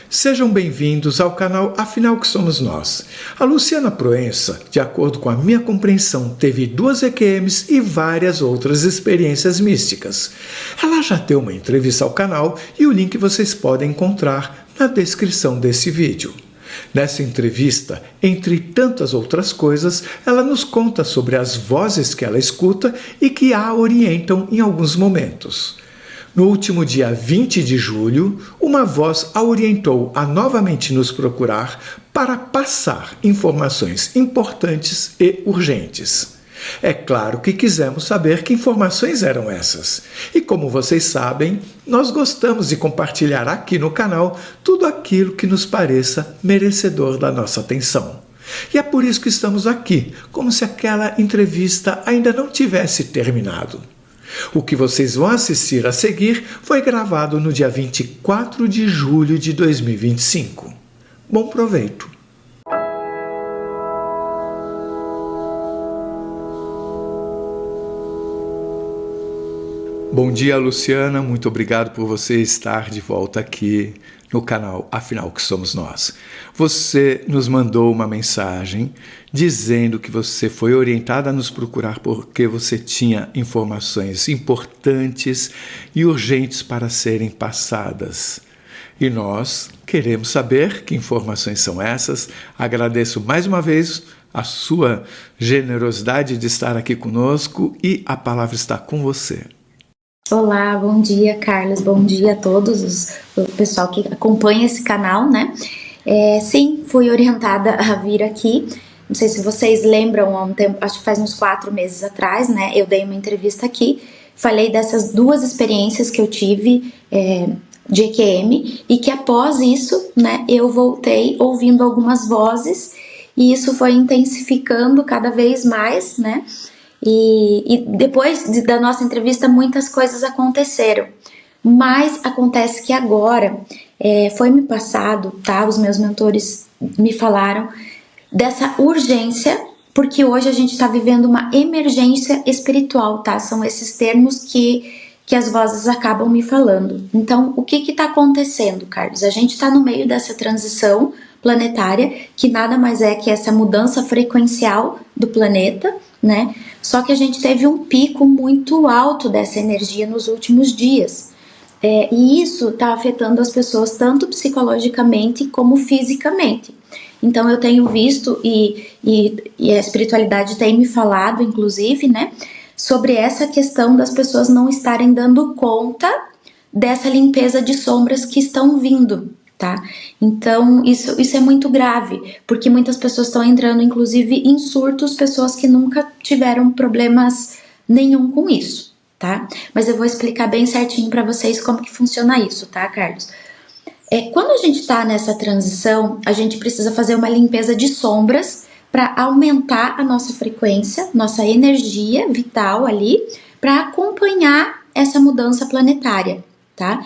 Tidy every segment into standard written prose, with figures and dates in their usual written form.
Sejam bem-vindos ao canal Afinal que Somos Nós. A Luciana Proença, de acordo com a minha compreensão, teve 2 EQMs e várias outras experiências místicas. Ela já deu uma entrevista ao canal e o link vocês podem encontrar na descrição desse vídeo. Nessa entrevista, entre tantas outras coisas, ela nos conta sobre as vozes que ela escuta e que a orientam em alguns momentos. No último dia 20 de julho, uma voz a orientou a novamente nos procurar para passar informações importantes e urgentes. É claro que quisemos saber que informações eram essas. E como vocês sabem, nós gostamos de compartilhar aqui no canal tudo aquilo que nos pareça merecedor da nossa atenção. E é por isso que estamos aqui, como se aquela entrevista ainda não tivesse terminado. O que vocês vão assistir a seguir foi gravado no dia 24 de julho de 2025. Bom proveito! Bom dia, Luciana. Muito obrigado por você estar de volta aqui no canal Afinal que Somos Nós. Você nos mandou uma mensagem dizendo que você foi orientada a nos procurar porque você tinha informações importantes e urgentes para serem passadas. E nós queremos saber que informações são essas. Agradeço mais uma vez a sua generosidade de estar aqui conosco e a palavra está com você. Olá, bom dia, Carlos, bom dia a todos, o pessoal que acompanha esse canal, né? Sim, fui orientada a vir aqui, não sei se vocês lembram, há um tempo, acho que faz uns 4 meses atrás, né? Eu dei uma entrevista aqui, falei dessas 2 experiências que eu tive de EQM e que após isso, né, eu voltei ouvindo algumas vozes e isso foi intensificando cada vez mais, né? E depois da nossa entrevista muitas coisas aconteceram, mas acontece que agora foi me passado, tá? Os meus mentores me falaram dessa urgência, porque hoje a gente está vivendo uma emergência espiritual, tá? São esses termos que as vozes acabam me falando. Então, o que está acontecendo, Carlos? A gente está no meio dessa transição planetária, que nada mais é que essa mudança frequencial do planeta, né? Só que a gente teve um pico muito alto dessa energia nos últimos dias. E isso está afetando as pessoas tanto psicologicamente como fisicamente. Então eu tenho visto e a espiritualidade tem me falado, inclusive, né, sobre essa questão das pessoas não estarem dando conta dessa limpeza de sombras que estão vindo. Tá? Então isso é muito grave, porque muitas pessoas estão entrando inclusive em surtos, pessoas que nunca tiveram problemas nenhum com isso, tá? Mas eu vou explicar bem certinho para vocês como que funciona isso, tá, Carlos? Quando a gente tá nessa transição, a gente precisa fazer uma limpeza de sombras para aumentar a nossa frequência, nossa energia vital ali, para acompanhar essa mudança planetária, tá?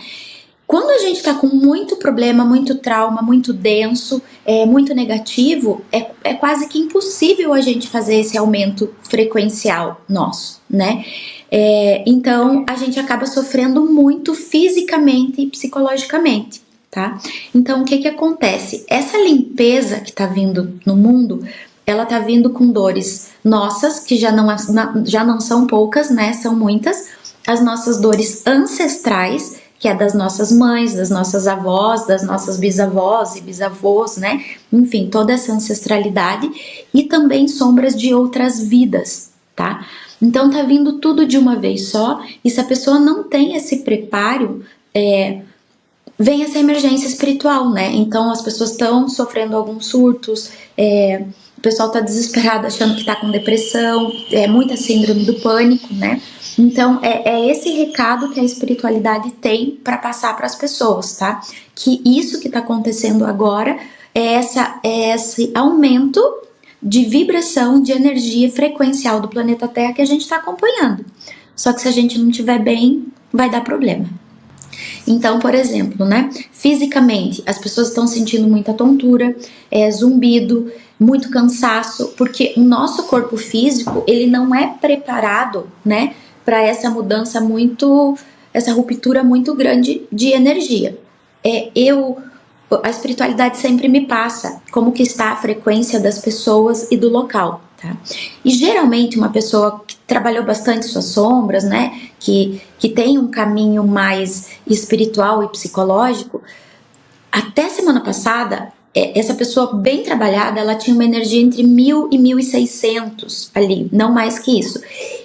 Quando a gente está com muito problema, muito trauma, muito denso, muito negativo, é quase que impossível a gente fazer esse aumento frequencial nosso, né? Então, a gente acaba sofrendo muito fisicamente e psicologicamente, tá? Então, o que acontece? Essa limpeza que está vindo no mundo, ela está vindo com dores nossas, que já não são poucas, né? São muitas. As nossas dores ancestrais, que é das nossas mães, das nossas avós, das nossas bisavós e bisavôs, né? Enfim, toda essa ancestralidade e também sombras de outras vidas, tá? Então tá vindo tudo de uma vez só e se a pessoa não tem esse preparo, vem essa emergência espiritual, né? Então as pessoas estão sofrendo alguns surtos, o pessoal tá desesperado achando que tá com depressão, muita síndrome do pânico, né? Então, é esse recado que a espiritualidade tem para passar para as pessoas, tá? Que isso que está acontecendo agora é esse aumento de vibração, de energia frequencial do planeta Terra que a gente está acompanhando. Só que se a gente não estiver bem, vai dar problema. Então, por exemplo, né? Fisicamente, as pessoas estão sentindo muita tontura, zumbido, muito cansaço, porque o nosso corpo físico, ele não é preparado, né? Para essa mudança essa ruptura muito grande de energia. Eu a espiritualidade sempre me passa como que está a frequência das pessoas e do local, tá? E geralmente uma pessoa que trabalhou bastante suas sombras, né, que tem um caminho mais espiritual e psicológico, até semana passada, essa pessoa bem trabalhada, ela tinha uma energia entre 1000 e 1600 ali, não mais que isso.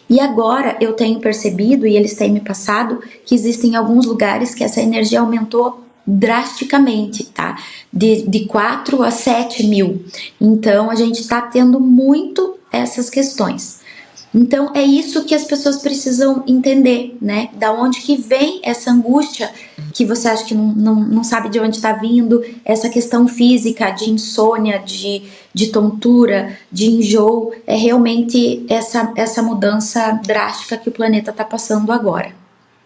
E agora eu tenho percebido, e eles têm me passado, que existem alguns lugares que essa energia aumentou drasticamente, tá? De 4 a 7 mil. Então a gente está tendo muito essas questões. Então é isso que as pessoas precisam entender, né? Da onde que vem essa angústia que você acha que não sabe de onde está vindo, essa questão física de insônia, de tontura, de enjoo, é realmente essa mudança drástica que o planeta está passando agora.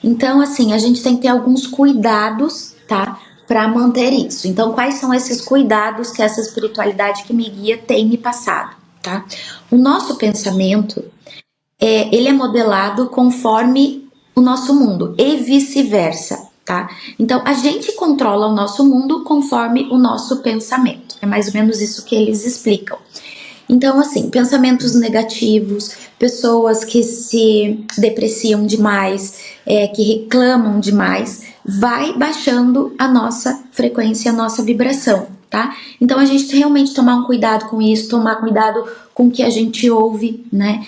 Então, assim, a gente tem que ter alguns cuidados, tá? Para manter isso. Então, quais são esses cuidados que essa espiritualidade que me guia tem me passado, tá? O nosso pensamento, ele é modelado conforme o nosso mundo e vice-versa, tá? Então, a gente controla o nosso mundo conforme o nosso pensamento. É mais ou menos isso que eles explicam. Então, assim, pensamentos negativos, pessoas que se depreciam demais, que reclamam demais, vai baixando a nossa frequência, a nossa vibração, tá? Então, a gente realmente tomar um cuidado com isso, tomar cuidado com o que a gente ouve, né?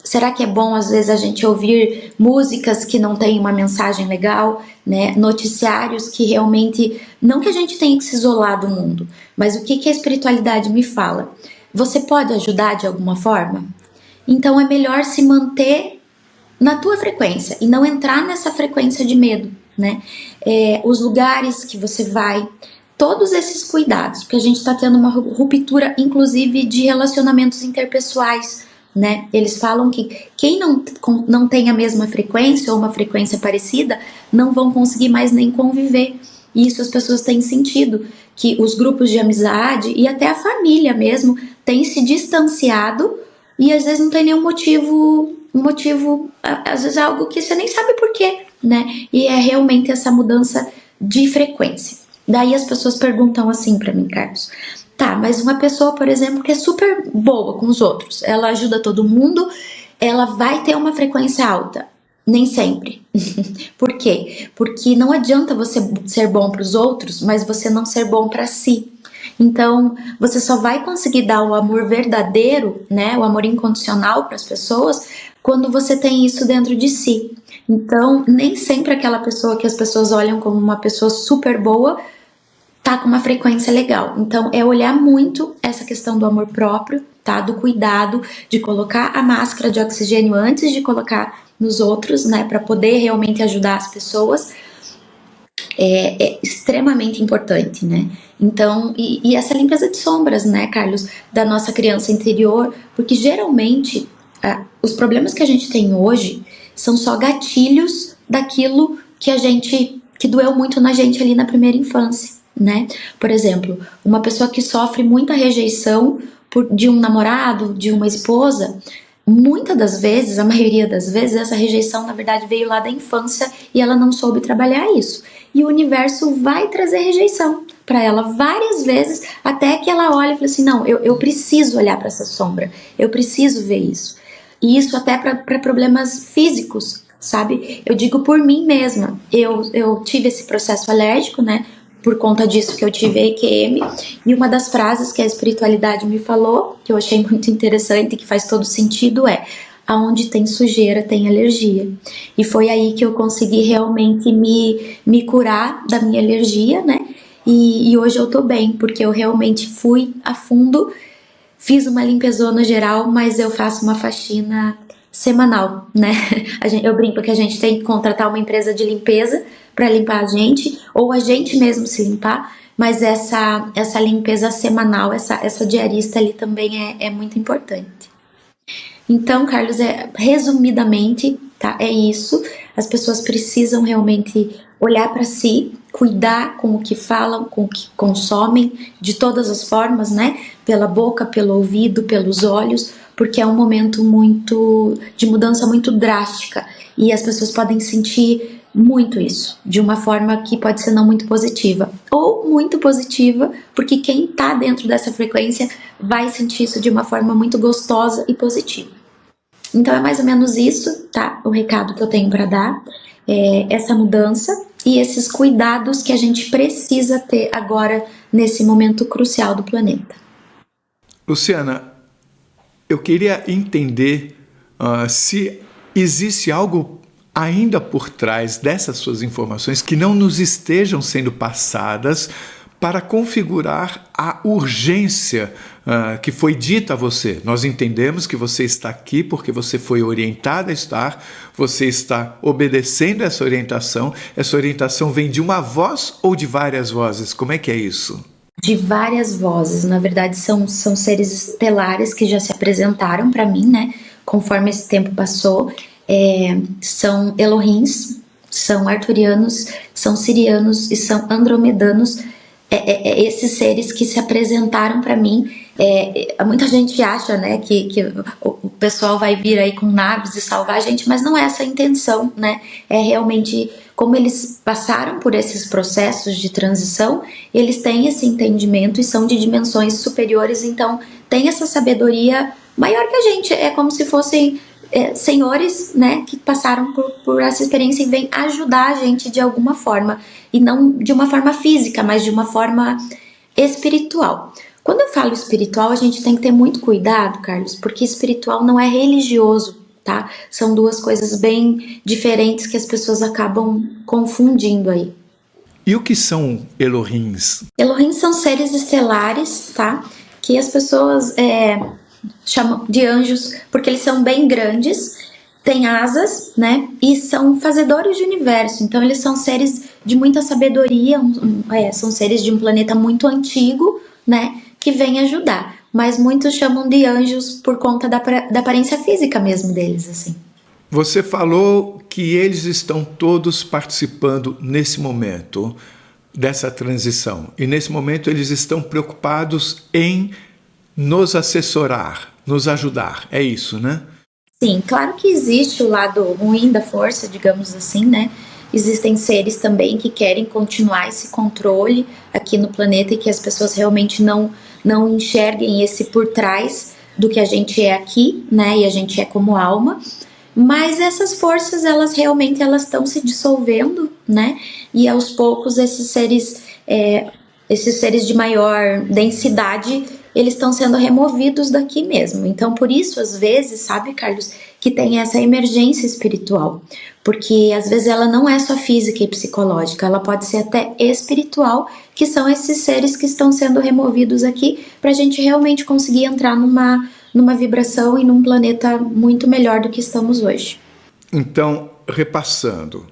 Será que é bom, às vezes, a gente ouvir músicas que não têm uma mensagem legal, né? Noticiários que realmente... Não que a gente tenha que se isolar do mundo, mas o que a espiritualidade me fala? Você pode ajudar de alguma forma? Então é melhor se manter na tua frequência e não entrar nessa frequência de medo, né? Os lugares que você vai, todos esses cuidados, porque a gente está tendo uma ruptura, inclusive, de relacionamentos interpessoais, né? Eles falam que quem não tem a mesma frequência ou uma frequência parecida não vão conseguir mais nem conviver. E isso as pessoas têm sentido, que os grupos de amizade e até a família mesmo têm se distanciado e às vezes não tem nenhum motivo, às vezes é algo que você nem sabe por quê, né? E é realmente essa mudança de frequência. Daí as pessoas perguntam assim pra mim, Carlos, tá, mas uma pessoa, por exemplo, que é super boa com os outros, ela ajuda todo mundo, ela vai ter uma frequência alta. Nem sempre. Por quê? Porque não adianta você ser bom para os outros, mas você não ser bom para si. Então, você só vai conseguir dar o amor verdadeiro, né, o amor incondicional para as pessoas, quando você tem isso dentro de si. Então, nem sempre aquela pessoa que as pessoas olham como uma pessoa super boa tá com uma frequência legal. Então, é olhar muito essa questão do amor próprio, tá? Do cuidado, de colocar a máscara de oxigênio antes de colocar nos outros, né? Para poder realmente ajudar as pessoas. É extremamente importante, né? Então, e essa limpeza de sombras, né, Carlos? Da nossa criança interior, porque geralmente os problemas que a gente tem hoje são só gatilhos daquilo que doeu muito na gente ali na primeira infância, né? Por exemplo, uma pessoa que sofre muita rejeição de um namorado, de uma esposa, muitas das vezes, a maioria das vezes, essa rejeição na verdade veio lá da infância e ela não soube trabalhar isso. E o universo vai trazer rejeição para ela várias vezes, até que ela olhe e fale assim, não, eu preciso olhar para essa sombra, eu preciso ver isso. E isso até para problemas físicos, sabe? Eu digo por mim mesma, eu tive esse processo alérgico, né? Por conta disso que eu tive a EQM, e uma das frases que a espiritualidade me falou, que eu achei muito interessante e que faz todo sentido é: aonde tem sujeira tem alergia. E foi aí que eu consegui realmente me curar da minha alergia, né? E hoje eu tô bem, porque eu realmente fui a fundo, fiz uma limpezona geral, mas eu faço uma faxina semanal, né? Eu brinco que a gente tem que contratar uma empresa de limpeza para limpar a gente, ou a gente mesmo se limpar, mas essa limpeza semanal, essa diarista ali também é muito importante. Então, Carlos, resumidamente, tá? É isso. As pessoas precisam realmente olhar para si, cuidar com o que falam, com o que consomem, de todas as formas, né? Pela boca, pelo ouvido, pelos olhos, porque é um momento de mudança muito drástica e as pessoas podem sentir muito isso, de uma forma que pode ser não muito positiva, ou muito positiva, porque quem está dentro dessa frequência vai sentir isso de uma forma muito gostosa e positiva. Então é mais ou menos isso, tá? O recado que eu tenho para dar é essa mudança e esses cuidados que a gente precisa ter agora nesse momento crucial do planeta. Luciana, eu queria entender se existe algo ainda por trás dessas suas informações que não nos estejam sendo passadas para configurar a urgência que foi dita a você. Nós entendemos que você está aqui porque você foi orientada a estar, você está obedecendo essa orientação vem de uma voz ou de várias vozes? Como é que é isso? De várias vozes, na verdade são seres estelares que já se apresentaram para mim, né? Conforme esse tempo passou, são Elohims, são arturianos, são sirianos e são andromedanos, esses seres que se apresentaram para mim. Muita gente acha, né, que o pessoal vai vir aí com naves e salvar a gente, mas não é essa a intenção, né? É realmente como eles passaram por esses processos de transição, eles têm esse entendimento e são de dimensões superiores, então tem essa sabedoria maior que a gente. É como se fossem senhores, né, que passaram por essa experiência e vêm ajudar a gente de alguma forma, e não de uma forma física, mas de uma forma espiritual. Quando eu falo espiritual, a gente tem que ter muito cuidado, Carlos, porque espiritual não é religioso, tá? São duas coisas bem diferentes que as pessoas acabam confundindo aí. E o que são Elohims? Elohims são seres estelares, tá? Que as pessoas chamam de anjos porque eles são bem grandes, têm asas, né? E são fazedores de universo. Então eles são seres de muita sabedoria, são seres de um planeta muito antigo, né? Que vêm ajudar. Mas muitos chamam de anjos por conta da aparência física mesmo deles, assim. Você falou que eles estão todos participando nesse momento dessa transição. E nesse momento eles estão preocupados em nos assessorar, nos ajudar. É isso, né? Sim, claro que existe o lado ruim da força, digamos assim, né? Existem seres também que querem continuar esse controle aqui no planeta e que as pessoas realmente não enxerguem esse por trás do que a gente é aqui, né? E a gente é como alma. Mas essas forças, elas realmente estão se dissolvendo, né? E aos poucos esses seres de maior densidade, eles estão sendo removidos daqui mesmo. Então, por isso, às vezes, sabe, Carlos, que tem essa emergência espiritual. Porque, às vezes, ela não é só física e psicológica, ela pode ser até espiritual, que são esses seres que estão sendo removidos aqui, para a gente realmente conseguir entrar numa vibração e num planeta muito melhor do que estamos hoje. Então, repassando,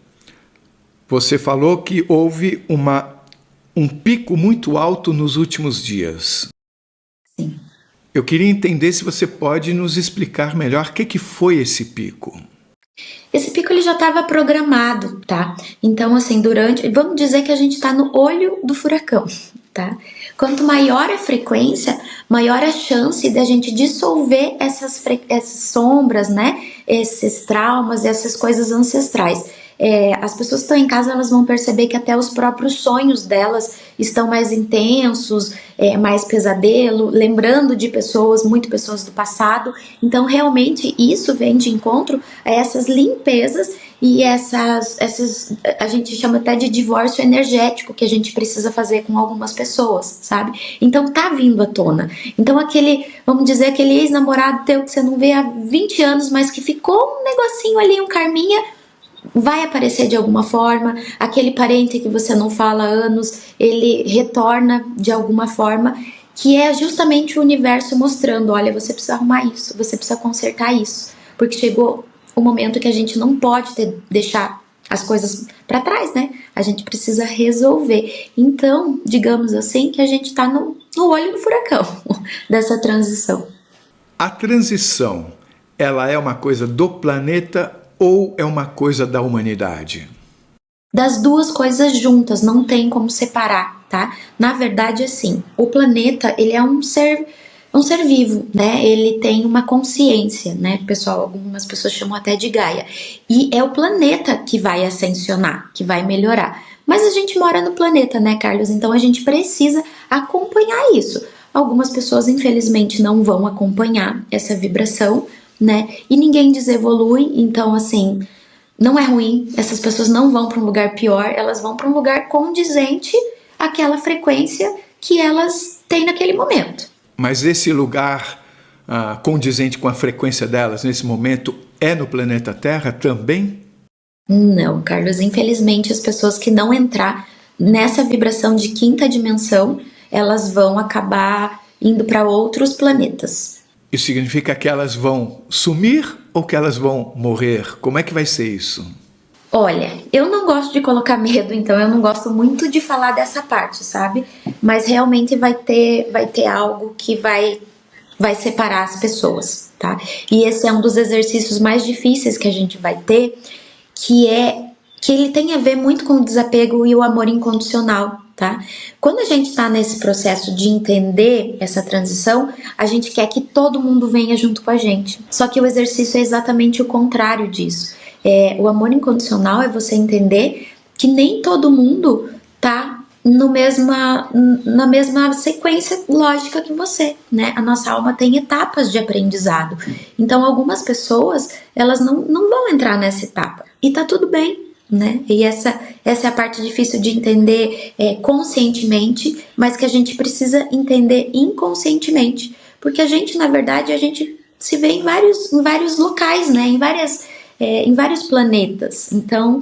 você falou que houve um pico muito alto nos últimos dias. Sim. Eu queria entender se você pode nos explicar melhor o que foi esse pico. Esse pico ele já estava programado, tá? Então, assim, vamos dizer que a gente está no olho do furacão, tá? Quanto maior a frequência, maior a chance de a gente dissolver essas sombras, né? Esses traumas, essas coisas ancestrais. As pessoas que estão em casa, elas vão perceber que até os próprios sonhos delas estão mais intensos, mais pesadelo, lembrando de muitas pessoas do passado. Então, realmente, isso vem de encontro a essas limpezas e a gente chama até de divórcio energético que a gente precisa fazer com algumas pessoas, sabe? Então, tá vindo à tona. Então, vamos dizer, aquele ex-namorado teu que você não vê há 20 anos, mas que ficou um negocinho ali, um karminha, vai aparecer de alguma forma. Aquele parente que você não fala há anos, ele retorna de alguma forma, que é justamente o universo mostrando, olha, você precisa arrumar isso, você precisa consertar isso, porque chegou o momento que a gente não pode deixar as coisas para trás, né? A gente precisa resolver. Então, digamos assim, que a gente está no olho do furacão dessa transição. A transição, ela é uma coisa do planeta ou é uma coisa da humanidade? Das duas coisas juntas, não tem como separar, tá? Na verdade, assim, o planeta, ele é um ser um ser vivo, né? Ele tem uma consciência, né? Pessoal, algumas pessoas chamam até de Gaia. E é o planeta que vai ascensionar, que vai melhorar. Mas a gente mora no planeta, né, Carlos? Então a gente precisa acompanhar isso. Algumas pessoas, infelizmente, não vão acompanhar essa vibração, né? E ninguém desevolui, então, assim, não é ruim. Essas pessoas não vão para um lugar pior, elas vão para um lugar condizente àquela frequência que elas têm naquele momento. Mas esse lugar condizente com a frequência delas nesse momento é no planeta Terra também? Não, Carlos, infelizmente as pessoas que não entrar nessa vibração de quinta dimensão, elas vão acabar indo para outros planetas. Isso significa que elas vão sumir ou que elas vão morrer? Como é que vai ser isso? Olha, eu não gosto de colocar medo, então eu não gosto muito de falar dessa parte, sabe? Mas realmente vai ter algo que vai separar as pessoas, tá? E esse é um dos exercícios mais difíceis que a gente vai ter, que ele tem a ver muito com o desapego e o amor incondicional, tá? Quando a gente tá nesse processo de entender essa transição, a gente quer que todo mundo venha junto com a gente. Só que o exercício é exatamente o contrário disso. O amor incondicional é você entender que nem todo mundo tá na mesma sequência lógica que você, né? A nossa alma tem etapas de aprendizado. Então, algumas pessoas, elas não vão entrar nessa etapa. E tá tudo bem, né? E essa é a parte difícil de entender conscientemente, mas que a gente precisa entender inconscientemente. Porque a gente, na verdade, a gente se vê em vários locais, né? Em vários planetas. Então,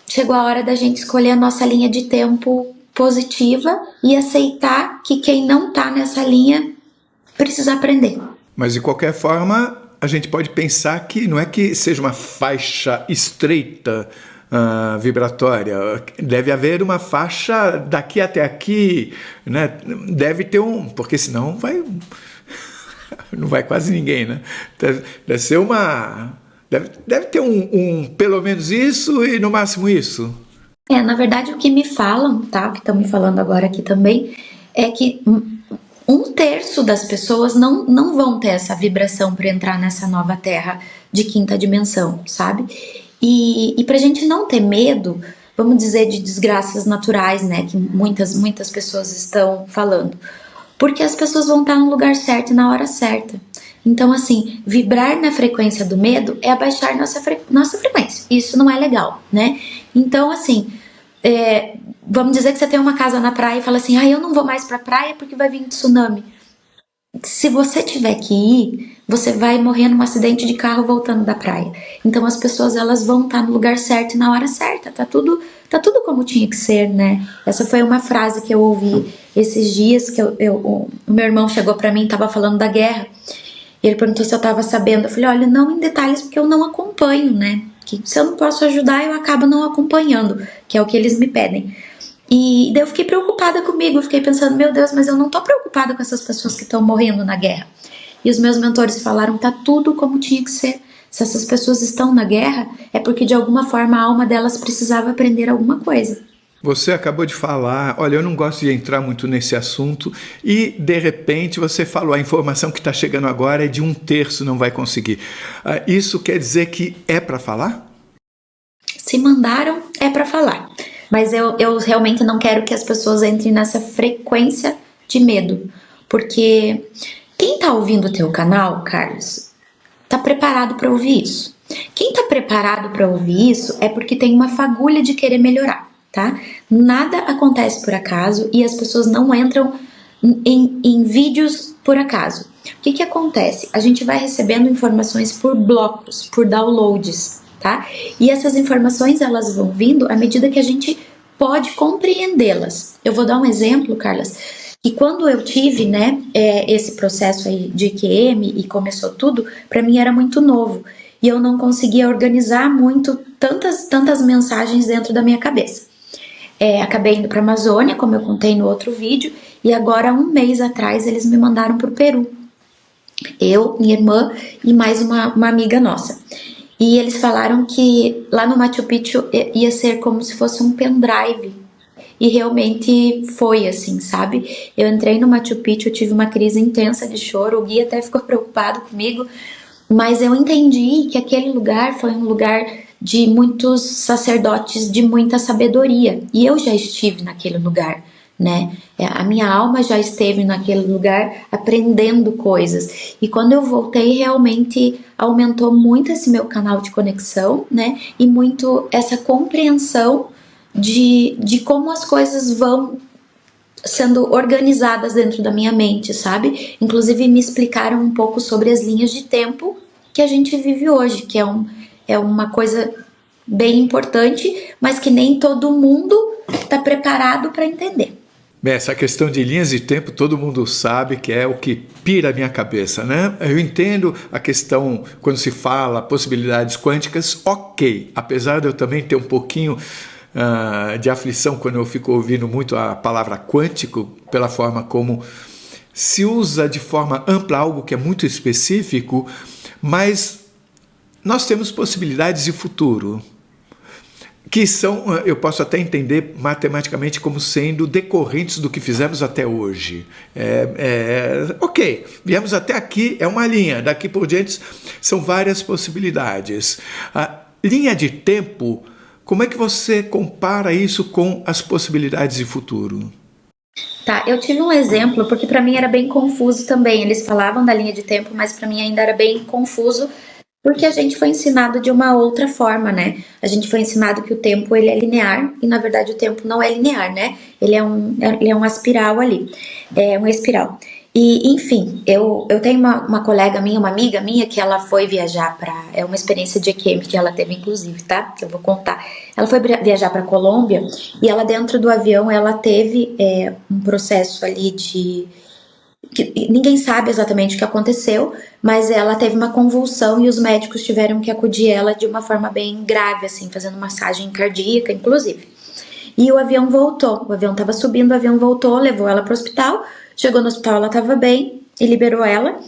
chegou a hora da gente escolher a nossa linha de tempo positiva e aceitar que quem não tá nessa linha precisa aprender. Mas, de qualquer forma, a gente pode pensar que não é que seja uma faixa estreita vibratória. Deve haver uma faixa daqui até aqui, né? Deve ter porque senão não vai quase ninguém, né? Deve ser Deve ter pelo menos isso e no máximo isso. Na verdade, o que me falam, tá? O que estão me falando agora aqui também, é que 1/3 das pessoas não vão ter essa vibração para entrar nessa nova terra de quinta dimensão, sabe? E pra gente não ter medo, vamos dizer, de desgraças naturais, né? Que muitas pessoas estão falando. Porque as pessoas vão estar no lugar certo e na hora certa. Então, assim, vibrar na frequência do medo é abaixar nossa frequência. Isso não é legal, né? Então, assim, vamos dizer que você tem uma casa na praia e fala assim, eu não vou mais pra praia porque vai vir tsunami. Se você tiver que ir, você vai morrer num acidente de carro voltando da praia. Então, as pessoas, elas vão estar no lugar certo e na hora certa. Tá tudo como tinha que ser, né? Essa foi uma frase que eu ouvi esses dias, que o meu irmão chegou pra mim e tava falando da guerra. E ele perguntou se eu estava sabendo. Eu falei, olha, não em detalhes, porque eu não acompanho, né? Que se eu não posso ajudar, eu acabo não acompanhando, que é o que eles me pedem. E daí eu fiquei preocupada comigo, eu fiquei pensando, meu Deus, mas eu não tô preocupada com essas pessoas que estão morrendo na guerra. E os meus mentores falaram, tá tudo como tinha que ser. Se essas pessoas estão na guerra, é porque de alguma forma a alma delas precisava aprender alguma coisa. Você acabou de falar, olha, eu não gosto de entrar muito nesse assunto, e de repente você falou, a informação que está chegando agora é de 1/3 não vai conseguir. Isso quer dizer que é para falar? Se mandaram, é para falar. Mas eu realmente não quero que as pessoas entrem nessa frequência de medo. Porque quem está ouvindo o teu canal, Carlos, está preparado para ouvir isso. Quem está preparado para ouvir isso é porque tem uma fagulha de querer melhorar. Tá? Nada acontece por acaso e as pessoas não entram em vídeos por acaso. O que acontece? A gente vai recebendo informações por blocos, por downloads, tá? E essas informações, elas vão vindo à medida que a gente pode compreendê-las. Eu vou dar um exemplo, Carlas, que quando eu tive, né, esse processo aí de EQM e começou tudo, para mim era muito novo e eu não conseguia organizar muito tantas mensagens dentro da minha cabeça. Acabei indo para a Amazônia, como eu contei no outro vídeo, e agora, 1 mês atrás, eles me mandaram para o Peru. Eu, minha irmã e mais uma amiga nossa. E eles falaram que lá no Machu Picchu ia ser como se fosse um pendrive. e realmente foi assim, sabe? Eu entrei no Machu Picchu, eu tive uma crise intensa de choro, o guia até ficou preocupado comigo, mas eu entendi que aquele lugar foi um lugar de muitos sacerdotes, de muita sabedoria, e eu já estive naquele lugar, né? A minha alma já esteve naquele lugar aprendendo coisas, e quando eu voltei realmente aumentou muito esse meu canal de conexão, né? E muito essa compreensão de como as coisas vão sendo organizadas dentro da minha mente, sabe? Inclusive me explicaram um pouco sobre as linhas de tempo que a gente vive hoje, que é uma coisa bem importante, mas que nem todo mundo está preparado para entender. Bem, essa questão de linhas de tempo, todo mundo sabe que é o que pira a minha cabeça, né? Eu entendo a questão, quando se fala possibilidades quânticas, ok. Apesar de eu também ter um pouquinho de aflição quando eu fico ouvindo muito a palavra quântico, pela forma como se usa de forma ampla algo que é muito específico, mas nós temos possibilidades de futuro, que são, eu posso até entender matematicamente como sendo decorrentes do que fizemos até hoje. Ok, viemos até aqui, é uma linha, daqui por diante são várias possibilidades. A linha de tempo, como é que você compara isso com as possibilidades de futuro? Tá, eu tive um exemplo, porque para mim era bem confuso também. Eles falavam da linha de tempo, mas para mim ainda era bem confuso, porque a gente foi ensinado de uma outra forma, né? A gente foi ensinado que o tempo ele é linear, e na verdade o tempo não é linear, né? Ele é uma espiral ali, é uma espiral. E, enfim, eu tenho uma colega minha, uma amiga minha, que ela foi viajar para... É uma experiência de EQM que ela teve, inclusive, tá? Eu vou contar. Ela foi viajar para Colômbia, e ela dentro do avião, ela teve um processo ali de... que ninguém sabe exatamente o que aconteceu, mas ela teve uma convulsão e os médicos tiveram que acudir ela de uma forma bem grave, assim, fazendo massagem cardíaca, inclusive. E o avião voltou, o avião estava subindo, o avião voltou, levou ela para o hospital, chegou no hospital, ela estava bem e liberou ela.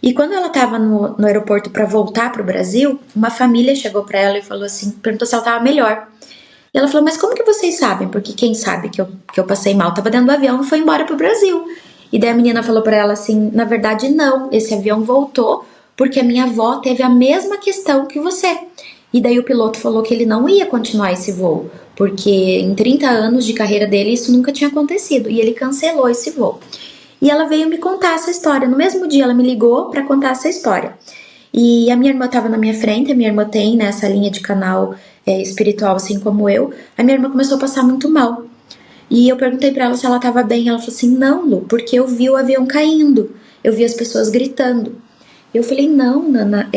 E quando ela estava no aeroporto para voltar para o Brasil, uma família chegou para ela e falou assim, perguntou se ela estava melhor. E ela falou, mas como que vocês sabem? Porque quem sabe que eu passei mal, estava dentro do avião e foi embora para o Brasil. E daí a menina falou para ela assim, na verdade não, esse avião voltou porque a minha avó teve a mesma questão que você. E daí o piloto falou que ele não ia continuar esse voo, porque em 30 anos de carreira dele isso nunca tinha acontecido, e ele cancelou esse voo. E ela veio me contar essa história, no mesmo dia ela me ligou para contar essa história. E a minha irmã estava na minha frente, a minha irmã tem nessa linha de canal espiritual assim como eu, a minha irmã começou a passar muito mal. E eu perguntei para ela se ela estava bem, ela falou assim, não Lu, porque eu vi o avião caindo, eu vi as pessoas gritando. Eu falei, não, Nana,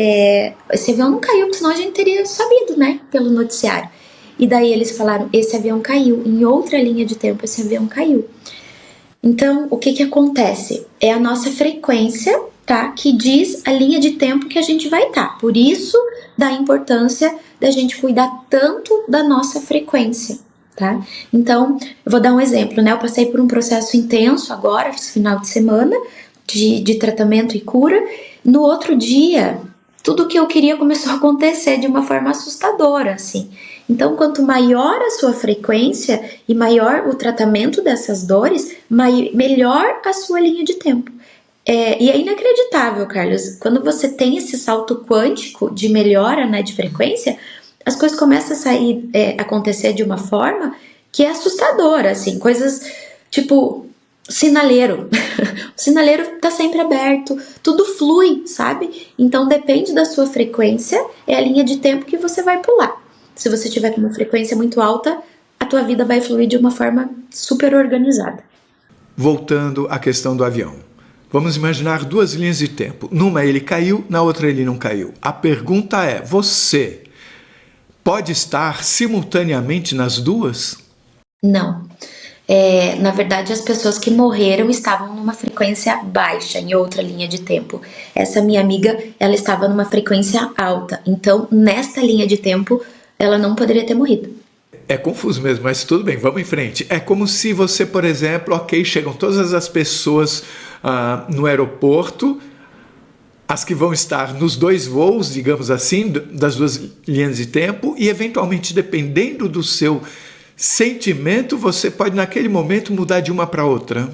esse avião não caiu, porque senão a gente teria sabido, né, pelo noticiário. E daí eles falaram, esse avião caiu, em outra linha de tempo esse avião caiu. Então, o que acontece? É a nossa frequência, tá, que diz a linha de tempo que a gente vai estar. Por isso, da importância da gente cuidar tanto da nossa frequência, tá? Então, eu vou dar um exemplo, né, eu passei por um processo intenso agora, esse final de semana, de tratamento e cura. No outro dia, tudo o que eu queria começou a acontecer de uma forma assustadora, assim. Então, quanto maior a sua frequência e maior o tratamento dessas dores, melhor a sua linha de tempo. E é inacreditável, Carlos, quando você tem esse salto quântico de melhora, né, de frequência, as coisas começam a sair, acontecer de uma forma que é assustadora, assim, coisas tipo... sinaleiro, o sinaleiro tá sempre aberto, tudo flui, sabe? Então depende da sua frequência, é a linha de tempo que você vai pular. Se você tiver com uma frequência muito alta, a tua vida vai fluir de uma forma super organizada. Voltando à questão do avião. Vamos imaginar duas linhas de tempo. Numa ele caiu, na outra ele não caiu. A pergunta é, você pode estar simultaneamente nas duas? Não. Na verdade, as pessoas que morreram estavam numa frequência baixa, em outra linha de tempo. Essa minha amiga, ela estava numa frequência alta. Então, nesta linha de tempo, ela não poderia ter morrido. É confuso mesmo, mas tudo bem, vamos em frente. É como se você, por exemplo, ok, chegam todas as pessoas no aeroporto, as que vão estar nos dois voos, digamos assim, das duas linhas de tempo, e eventualmente, dependendo do seu sentimento você pode naquele momento mudar de uma para outra.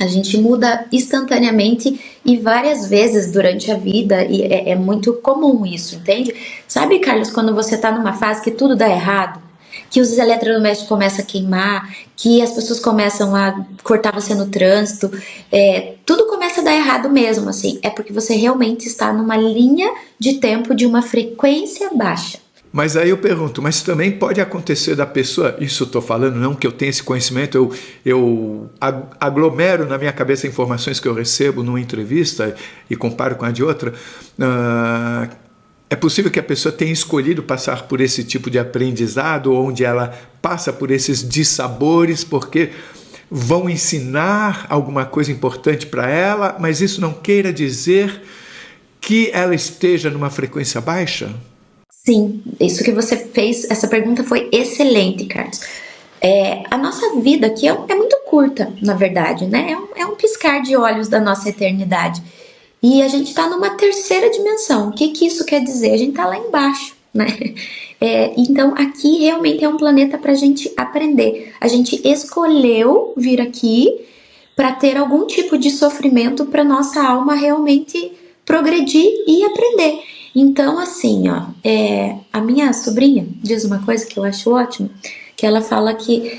A gente muda instantaneamente e várias vezes durante a vida, e é muito comum isso, entende? Sabe, Carlos, quando você tá numa fase que tudo dá errado, que os eletrodomésticos começam a queimar, que as pessoas começam a cortar você no trânsito, tudo começa a dar errado mesmo, assim, é porque você realmente está numa linha de tempo de uma frequência baixa. Mas aí eu pergunto, mas também pode acontecer da pessoa, isso eu estou falando, não que eu tenha esse conhecimento, eu aglomero na minha cabeça informações que eu recebo numa entrevista e comparo com a de outra. É possível que a pessoa tenha escolhido passar por esse tipo de aprendizado, onde ela passa por esses dissabores, porque vão ensinar alguma coisa importante para ela, mas isso não queira dizer que ela esteja numa frequência baixa? Sim, isso que você fez, essa pergunta foi excelente, Carlos. A nossa vida aqui é muito curta, na verdade, né? É um piscar de olhos da nossa eternidade. E a gente está numa terceira dimensão. O que isso quer dizer? A gente está lá embaixo, né? Então, aqui realmente é um planeta para a gente aprender. A gente escolheu vir aqui para ter algum tipo de sofrimento para nossa alma realmente progredir e aprender. Então, assim, ó, a minha sobrinha diz uma coisa que eu acho ótima, que ela fala que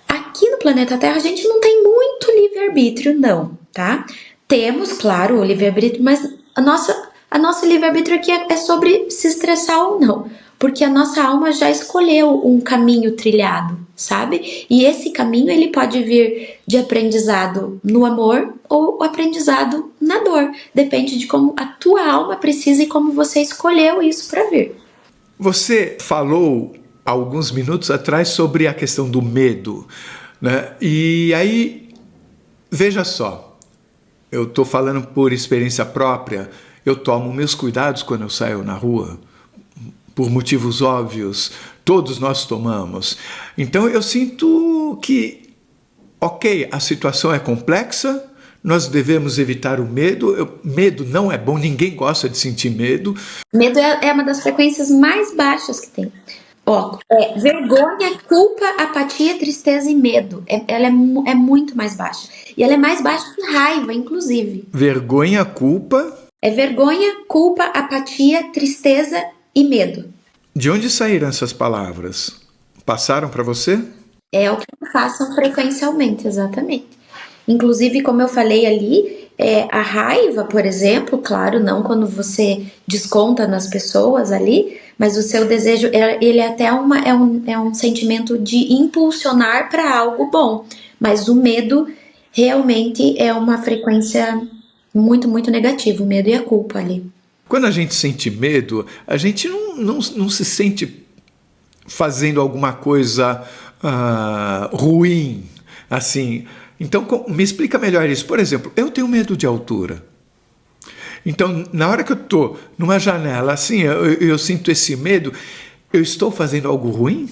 aqui no planeta Terra a gente não tem muito livre-arbítrio, não, tá? Temos, claro, o livre-arbítrio, mas a nossa livre-arbítrio aqui é sobre se estressar ou não, porque a nossa alma já escolheu um caminho trilhado, sabe? E esse caminho ele pode vir de aprendizado no amor ou aprendizado na dor. Depende de como a tua alma precisa e como você escolheu isso para vir. Você falou alguns minutos atrás sobre a questão do medo, né? E aí, veja só, eu estou falando por experiência própria, eu tomo meus cuidados quando eu saio na rua, por motivos óbvios, todos nós tomamos. Então eu sinto que, ok, a situação é complexa, nós devemos evitar o medo. Medo não é bom, ninguém gosta de sentir medo. Medo é uma das frequências mais baixas que tem. Vergonha, culpa, apatia, tristeza e medo. Ela é muito mais baixa. E ela é mais baixa que raiva, inclusive. Vergonha, culpa... vergonha, culpa, apatia, tristeza e medo. De onde saíram essas palavras? Passaram para você? É o que façam frequencialmente, exatamente. Inclusive, como eu falei ali, a raiva, por exemplo, claro, não quando você desconta nas pessoas ali, mas o seu desejo, ele até é um sentimento de impulsionar para algo bom. Mas o medo realmente é uma frequência muito, muito negativa, o medo e a culpa ali. Quando a gente sente medo, a gente não se sente fazendo alguma coisa ruim, assim. Então, me explica melhor isso. Por exemplo, eu tenho medo de altura. Então, na hora que eu estou numa janela, assim, eu sinto esse medo, eu estou fazendo algo ruim?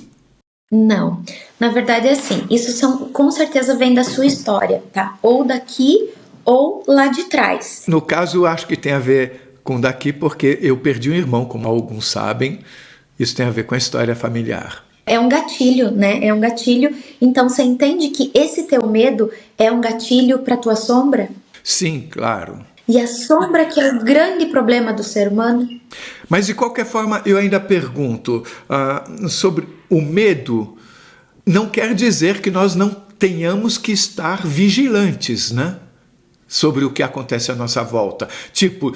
Não. Na verdade é assim, isso com certeza vem da sua história, tá? Ou daqui ou lá de trás. No caso, eu acho que tem a ver com daqui, porque eu perdi um irmão, como alguns sabem. Isso tem a ver com a história familiar. É um gatilho, né? É um gatilho. Então, você entende que esse teu medo é um gatilho para tua sombra? Sim, claro. E a sombra que é o grande problema do ser humano? Mas, de qualquer forma, eu ainda pergunto sobre o medo. Não quer dizer que nós não tenhamos que estar vigilantes, né? Sobre o que acontece à nossa volta. Tipo,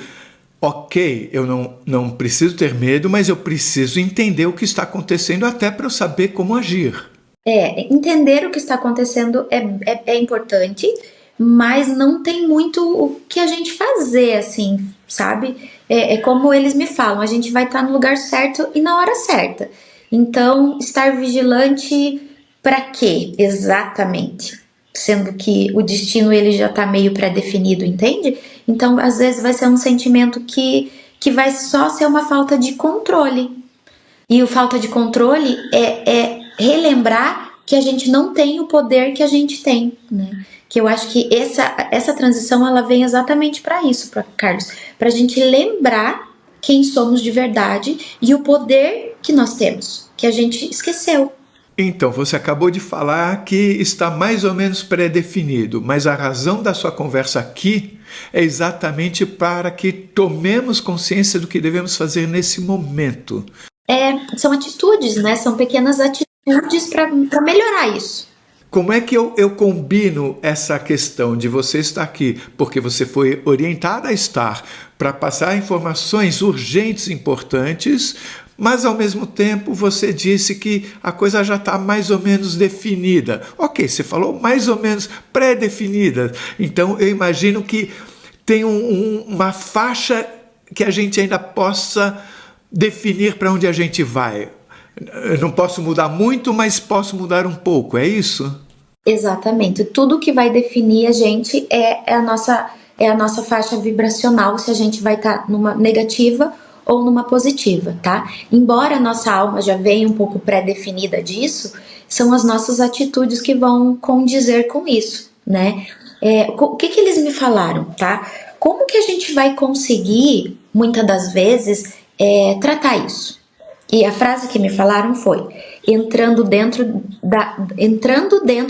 ok, eu não preciso ter medo, mas eu preciso entender o que está acontecendo até para eu saber como agir. Entender o que está acontecendo é importante, mas não tem muito o que a gente fazer, assim, sabe? É como eles me falam, a gente vai estar no lugar certo e na hora certa. Então, estar vigilante para quê, exatamente? Sendo que o destino ele já está meio pré-definido, entende? Então, às vezes vai ser um sentimento que vai só ser uma falta de controle. E o falta de controle é relembrar que a gente não tem o poder que a gente tem, né? Que eu acho que essa transição ela vem exatamente para isso, Carlos, para a gente lembrar quem somos de verdade e o poder que nós temos, que a gente esqueceu. Então, você acabou de falar que está mais ou menos pré-definido, mas a razão da sua conversa aqui é exatamente para que tomemos consciência do que devemos fazer nesse momento. São atitudes, né? São pequenas atitudes para melhorar isso. Como é que eu combino essa questão de você estar aqui, porque você foi orientada a estar para passar informações urgentes, importantes, mas ao mesmo tempo você disse que a coisa já está mais ou menos definida. Ok, você falou mais ou menos pré-definida. Então eu imagino que tem uma faixa que a gente ainda possa definir para onde a gente vai. Eu não posso mudar muito, mas posso mudar um pouco, é isso? Exatamente. Tudo que vai definir a gente é a nossa faixa vibracional, se a gente vai estar numa negativa ou numa positiva, tá? Embora a nossa alma já venha um pouco pré-definida disso, são as nossas atitudes que vão condizer com isso, né? O que eles me falaram, tá? Como que a gente vai conseguir, muitas das vezes, tratar isso? E a frase que me falaram foi: entrando dentro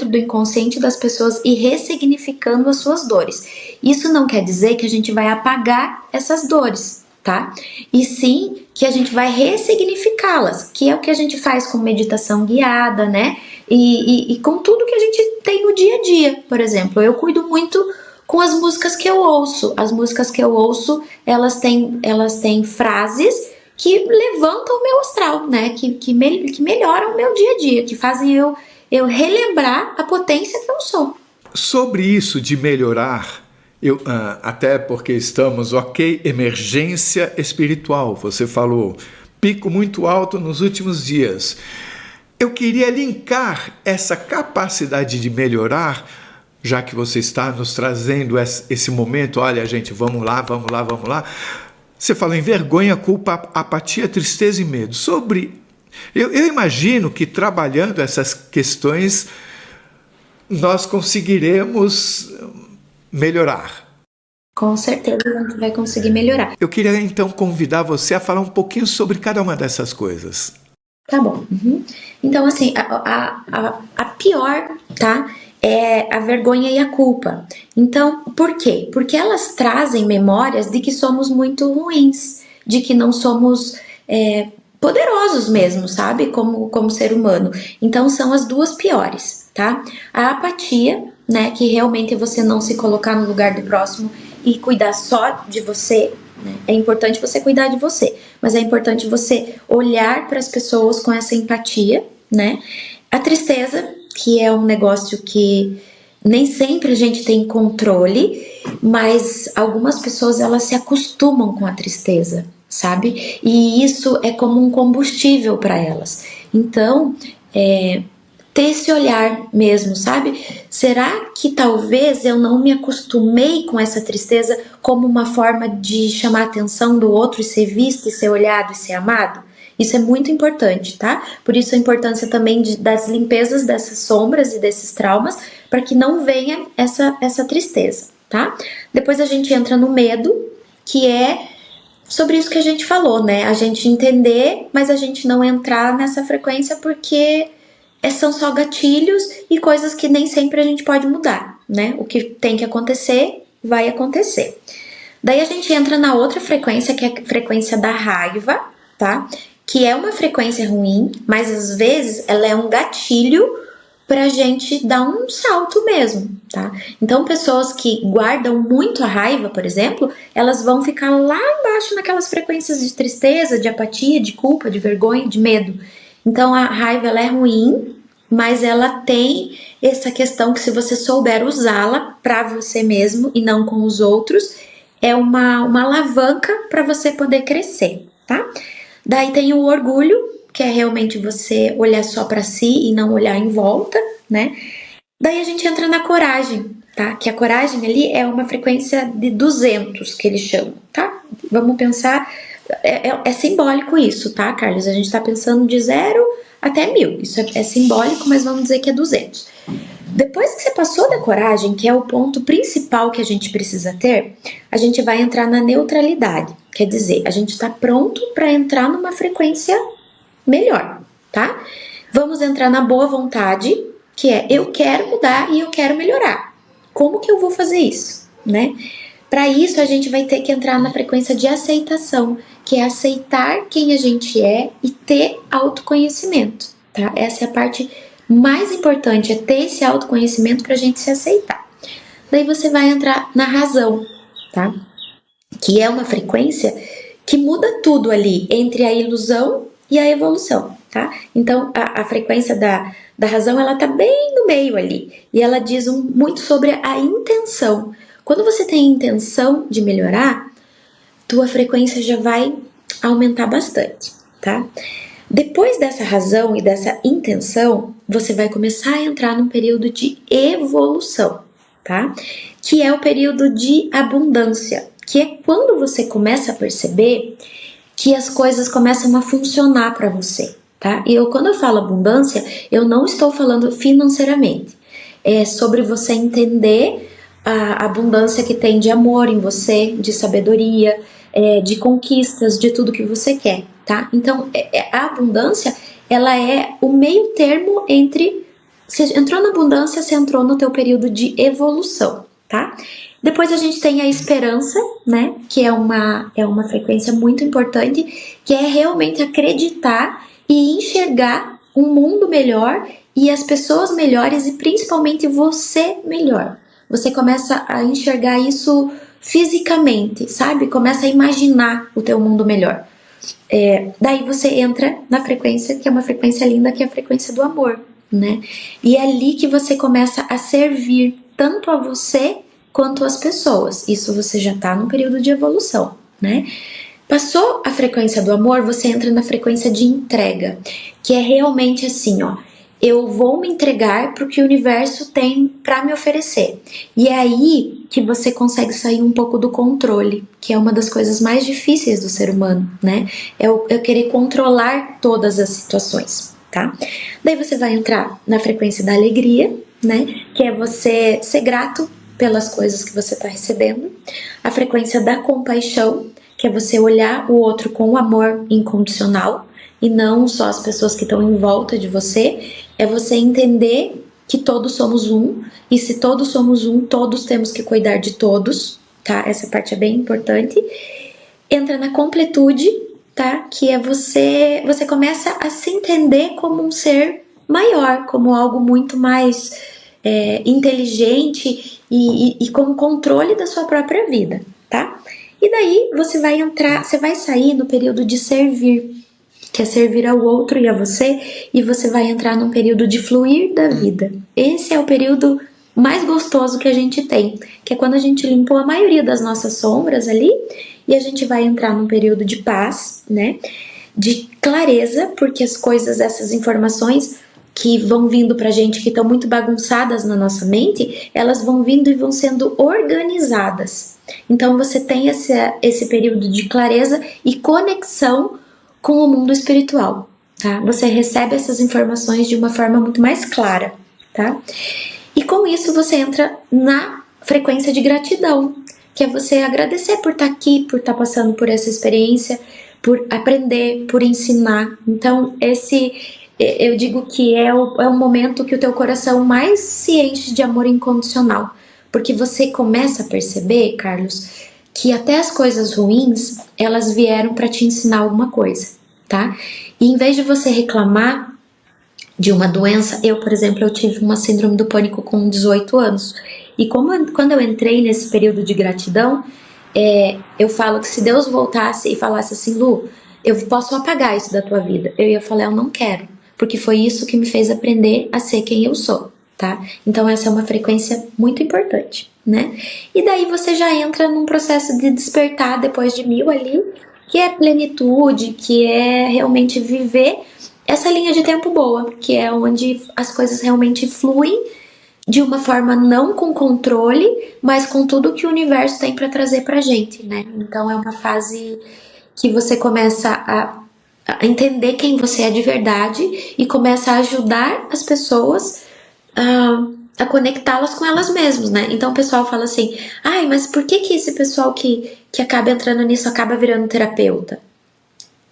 do inconsciente das pessoas e ressignificando as suas dores. Isso não quer dizer que a gente vai apagar essas dores, tá? E sim que a gente vai ressignificá-las, que é o que a gente faz com meditação guiada, né? E com tudo que a gente tem no dia a dia. Por exemplo, eu cuido muito com as músicas que eu ouço. As músicas que eu ouço, elas têm frases que levantam o meu astral, né? Que melhoram o meu dia a dia, que fazem eu relembrar a potência que eu sou. Sobre isso de melhorar, até porque estamos, emergência espiritual, você falou, pico muito alto nos últimos dias. Eu queria linkar essa capacidade de melhorar, já que você está nos trazendo esse momento, olha gente, vamos lá. Você fala em vergonha, culpa, apatia, tristeza e medo. Eu imagino que trabalhando essas questões nós conseguiremos melhorar. Com certeza a gente vai conseguir melhorar. Eu queria então convidar você a falar um pouquinho sobre cada uma dessas coisas. Tá bom. Uhum. Então, assim, a pior, tá? É a vergonha e a culpa. Então, por quê? Porque elas trazem memórias de que somos muito ruins, de que não somos poderosos mesmo, sabe? Como ser humano. Então, são as duas piores, tá? A apatia, né? Que realmente é você não se colocar no lugar do próximo e cuidar só de você. Né? É importante você cuidar de você, mas é importante você olhar para as pessoas com essa empatia, né? A tristeza, que é um negócio que nem sempre a gente tem controle, mas algumas pessoas elas se acostumam com a tristeza, sabe? E isso é como um combustível para elas. Então, ter esse olhar mesmo, sabe? Será que talvez eu não me acostumei com essa tristeza como uma forma de chamar a atenção do outro e ser visto, e ser olhado e ser amado? Isso é muito importante, tá? Por isso a importância também das limpezas dessas sombras e desses traumas, para que não venha essa tristeza, tá? Depois a gente entra no medo, que é sobre isso que a gente falou, né? A gente entender, mas a gente não entrar nessa frequência porque são só gatilhos e coisas que nem sempre a gente pode mudar, né? O que tem que acontecer, vai acontecer. Daí a gente entra na outra frequência, que é a frequência da raiva, tá? Que é uma frequência ruim, mas às vezes ela é um gatilho pra gente dar um salto mesmo, tá? Então pessoas que guardam muito a raiva, por exemplo, elas vão ficar lá embaixo naquelas frequências de tristeza, de apatia, de culpa, de vergonha, de medo. Então a raiva ela é ruim, mas ela tem essa questão que se você souber usá-la para você mesmo e não com os outros, é uma alavanca para você poder crescer, tá? Daí tem o orgulho, que é realmente você olhar só para si e não olhar em volta, né? Daí a gente entra na coragem, tá? Que a coragem ali é uma frequência de 200, que eles chamam, tá? Vamos pensar, é simbólico isso, tá, Carlos? A gente tá pensando de 0 até 1000, isso é simbólico, mas vamos dizer que é 200. Depois que você passou da coragem, que é o ponto principal que a gente precisa ter, a gente vai entrar na neutralidade. Quer dizer, a gente está pronto para entrar numa frequência melhor, tá? Vamos entrar na boa vontade, que é eu quero mudar e eu quero melhorar. Como que eu vou fazer isso, né? Para isso a gente vai ter que entrar na frequência de aceitação, que é aceitar quem a gente é e ter autoconhecimento, tá? Essa é a parte mais importante, é ter esse autoconhecimento para a gente se aceitar. Daí você vai entrar na razão, tá? Que é uma frequência que muda tudo ali entre a ilusão e a evolução, tá? Então a frequência da razão, ela tá bem no meio ali, e ela diz muito sobre a intenção. Quando você tem intenção de melhorar, tua frequência já vai aumentar bastante, tá? Depois dessa razão e dessa intenção, você vai começar a entrar num período de evolução, tá? Que é o período de abundância, que é quando você começa a perceber que as coisas começam a funcionar para você, tá? E quando eu falo abundância, eu não estou falando financeiramente. É sobre você entender a abundância que tem de amor em você, de sabedoria, de conquistas, de tudo que você quer, tá? Então, a abundância, ela é o meio termo entre... Você entrou na abundância, você entrou no teu período de evolução, tá? Depois a gente tem a esperança, né? Que é uma frequência muito importante, que é realmente acreditar e enxergar um mundo melhor e as pessoas melhores e principalmente você melhor. Você começa a enxergar isso fisicamente, sabe? Começa a imaginar o teu mundo melhor. Daí você entra na frequência, que é uma frequência linda, que é a frequência do amor, né? E é ali que você começa a servir tanto a você quanto às pessoas. Isso você já tá no período de evolução, né? Passou a frequência do amor, você entra na frequência de entrega, que é realmente assim, ó. Eu vou me entregar para o que o universo tem para me oferecer. E é aí que você consegue sair um pouco do controle, que é uma das coisas mais difíceis do ser humano, né? É eu querer controlar todas as situações, tá? Daí você vai entrar na frequência da alegria, né? Que é você ser grato pelas coisas que você está recebendo. A frequência da compaixão, que é você olhar o outro com amor incondicional, e não só as pessoas que estão em volta de você. É você entender que todos somos um, e se todos somos um, todos temos que cuidar de todos, tá? Essa parte é bem importante. Entra na completude, tá? Que é você começa a se entender como um ser maior, como algo muito mais inteligente e com controle da sua própria vida, tá? E daí você vai sair no período de servir, que é servir ao outro e a você, e você vai entrar num período de fluir da vida. Esse é o período mais gostoso que a gente tem, que é quando a gente limpou a maioria das nossas sombras ali, e a gente vai entrar num período de paz, né? De clareza, porque as coisas, essas informações que vão vindo pra gente, que estão muito bagunçadas na nossa mente, elas vão vindo e vão sendo organizadas. Então você tem esse período de clareza e conexão com o mundo espiritual, tá? Você recebe essas informações de uma forma muito mais clara, tá? E com isso você entra na frequência de gratidão, que é você agradecer por estar aqui, por estar passando por essa experiência, por aprender, por ensinar. Então eu digo que é o momento que o teu coração mais se enche de amor incondicional, porque você começa a perceber, Carlos, que até as coisas ruins, elas vieram para te ensinar alguma coisa, tá? E em vez de você reclamar de uma doença, por exemplo, eu tive uma síndrome do pânico com 18 anos. E quando eu entrei nesse período de gratidão, eu falo que se Deus voltasse e falasse assim, Lu, eu posso apagar isso da tua vida. Eu ia falar, eu não quero, porque foi isso que me fez aprender a ser quem eu sou, tá? Então essa é uma frequência muito importante, né? E daí você já entra num processo de despertar depois de 1000 ali, que é plenitude, que é realmente viver essa linha de tempo boa, que é onde as coisas realmente fluem de uma forma não com controle, mas com tudo que o universo tem para trazer pra gente, né? Então é uma fase que você começa a entender quem você é de verdade e começa a ajudar as pessoas a conectá-las com elas mesmas, né? Então o pessoal fala assim, ai, mas por que esse pessoal que acaba entrando nisso acaba virando terapeuta?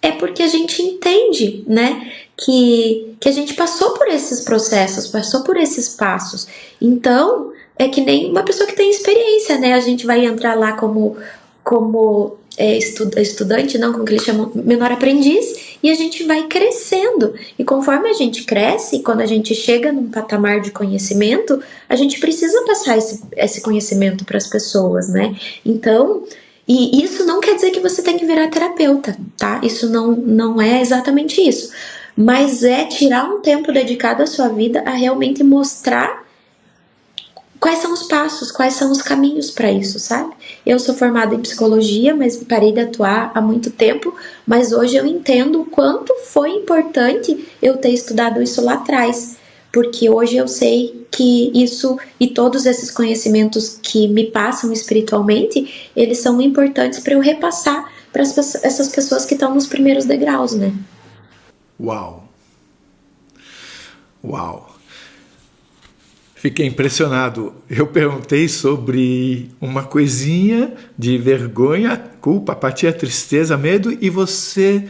é porque a gente entende, né, que a gente passou por esses processos, passou por esses passos. Então, é que nem uma pessoa que tem experiência, né? A gente vai entrar lá como estudante, não, como que eles chamam, menor aprendiz, e a gente vai crescendo. E conforme a gente cresce, quando a gente chega num patamar de conhecimento, a gente precisa passar esse conhecimento para as pessoas, né? Então, e isso não quer dizer que você tem que virar terapeuta, tá? Isso não é exatamente isso. Mas é tirar um tempo dedicado à sua vida a realmente mostrar quais são os passos, quais são os caminhos para isso, sabe? Eu sou formada em psicologia, mas parei de atuar há muito tempo, mas hoje eu entendo o quanto foi importante eu ter estudado isso lá atrás, porque hoje eu sei que isso e todos esses conhecimentos que me passam espiritualmente, eles são importantes para eu repassar para essas pessoas que estão nos primeiros degraus, né? Uau! Uau! Fiquei impressionado. Eu perguntei sobre uma coisinha de vergonha, culpa, apatia, tristeza, medo, e você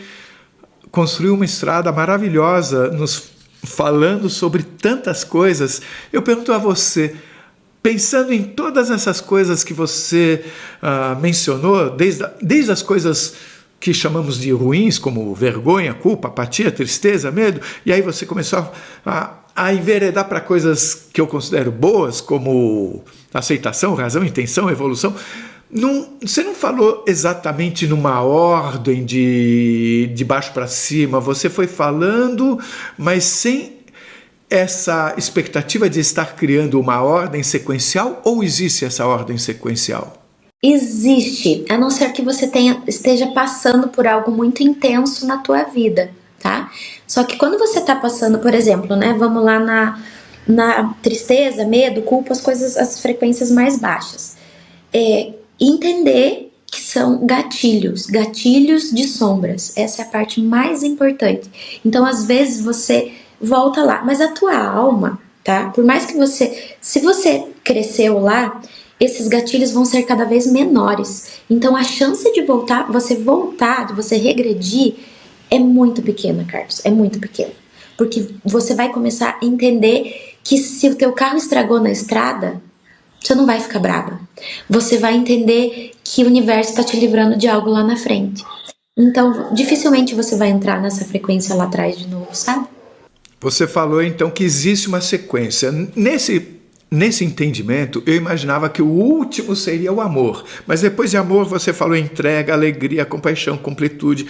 construiu uma estrada maravilhosa nos falando sobre tantas coisas. Eu pergunto a você, pensando em todas essas coisas que você mencionou, desde as coisas que chamamos de ruins, como vergonha, culpa, apatia, tristeza, medo, e aí você começou a enveredar para coisas que eu considero boas, como aceitação, razão, intenção, evolução. Você não falou exatamente numa ordem de baixo para cima, você foi falando, mas sem essa expectativa de estar criando uma ordem sequencial, ou existe essa ordem sequencial? Existe, a não ser que você esteja passando por algo muito intenso na tua vida, tá? Só que quando você tá passando, por exemplo, né, vamos lá na tristeza, medo, culpa, as frequências mais baixas. Entender que são gatilhos de sombras. Essa é a parte mais importante. Então, às vezes, você volta lá, mas a tua alma, tá? Por mais que se você cresceu lá, esses gatilhos vão ser cada vez menores. Então, a chance de de você regredir, é muito pequena, Carlos. É muito pequena. Porque você vai começar a entender que se o teu carro estragou na estrada, você não vai ficar brava. Você vai entender que o universo está te livrando de algo lá na frente. Então, dificilmente você vai entrar nessa frequência lá atrás de novo, sabe? Você falou, então, que existe uma sequência. Nesse entendimento, eu imaginava que o último seria o amor. Mas depois de amor, você falou entrega, alegria, compaixão, completude,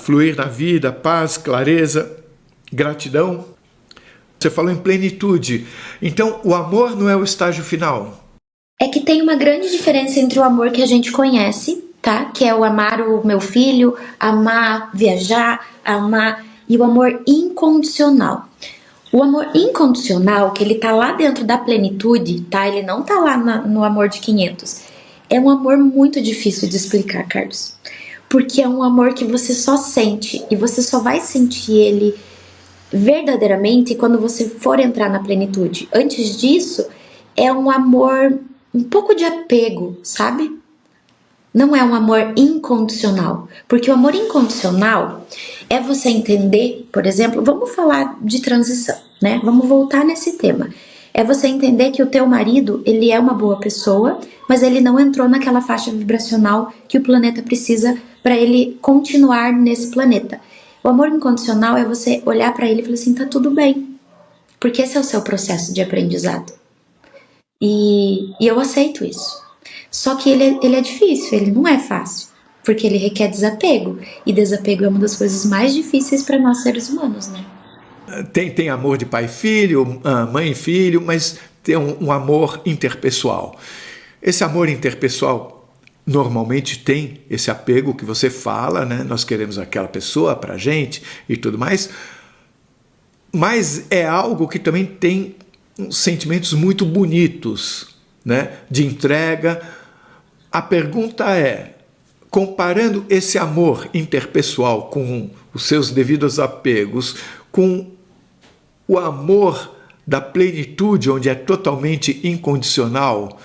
fluir na vida, paz, clareza, gratidão. Você falou em plenitude. Então, o amor não é o estágio final? É que tem uma grande diferença entre o amor que a gente conhece, tá? Que é o amar o meu filho, amar viajar, amar... E o amor incondicional. O amor incondicional, que ele tá lá dentro da plenitude, tá? Ele não tá lá no amor de 500. É um amor muito difícil de explicar, Carlos. Porque é um amor que você só sente. E você só vai sentir ele verdadeiramente quando você for entrar na plenitude. Antes disso, é um amor, um pouco de apego, sabe? Não é um amor incondicional. Porque o amor incondicional é você entender, por exemplo, vamos falar de transição, né? Vamos voltar nesse tema. É você entender que o teu marido, ele é uma boa pessoa, mas ele não entrou naquela faixa vibracional que o planeta precisa para ele continuar nesse planeta. O amor incondicional é você olhar para ele e falar assim, tá tudo bem. Porque esse é o seu processo de aprendizado. E eu aceito isso. Só que ele é difícil, ele não é fácil. Porque ele requer desapego. E desapego é uma das coisas mais difíceis para nós seres humanos, né? Tem amor de pai e filho, mãe e filho, mas tem um amor interpessoal. Esse amor interpessoal normalmente tem esse apego que você fala, né? Nós queremos aquela pessoa pra gente e tudo mais. Mas é algo que também tem sentimentos muito bonitos, né? De entrega. A pergunta é, comparando esse amor interpessoal com os seus devidos apegos, com o amor da plenitude, onde é totalmente incondicional,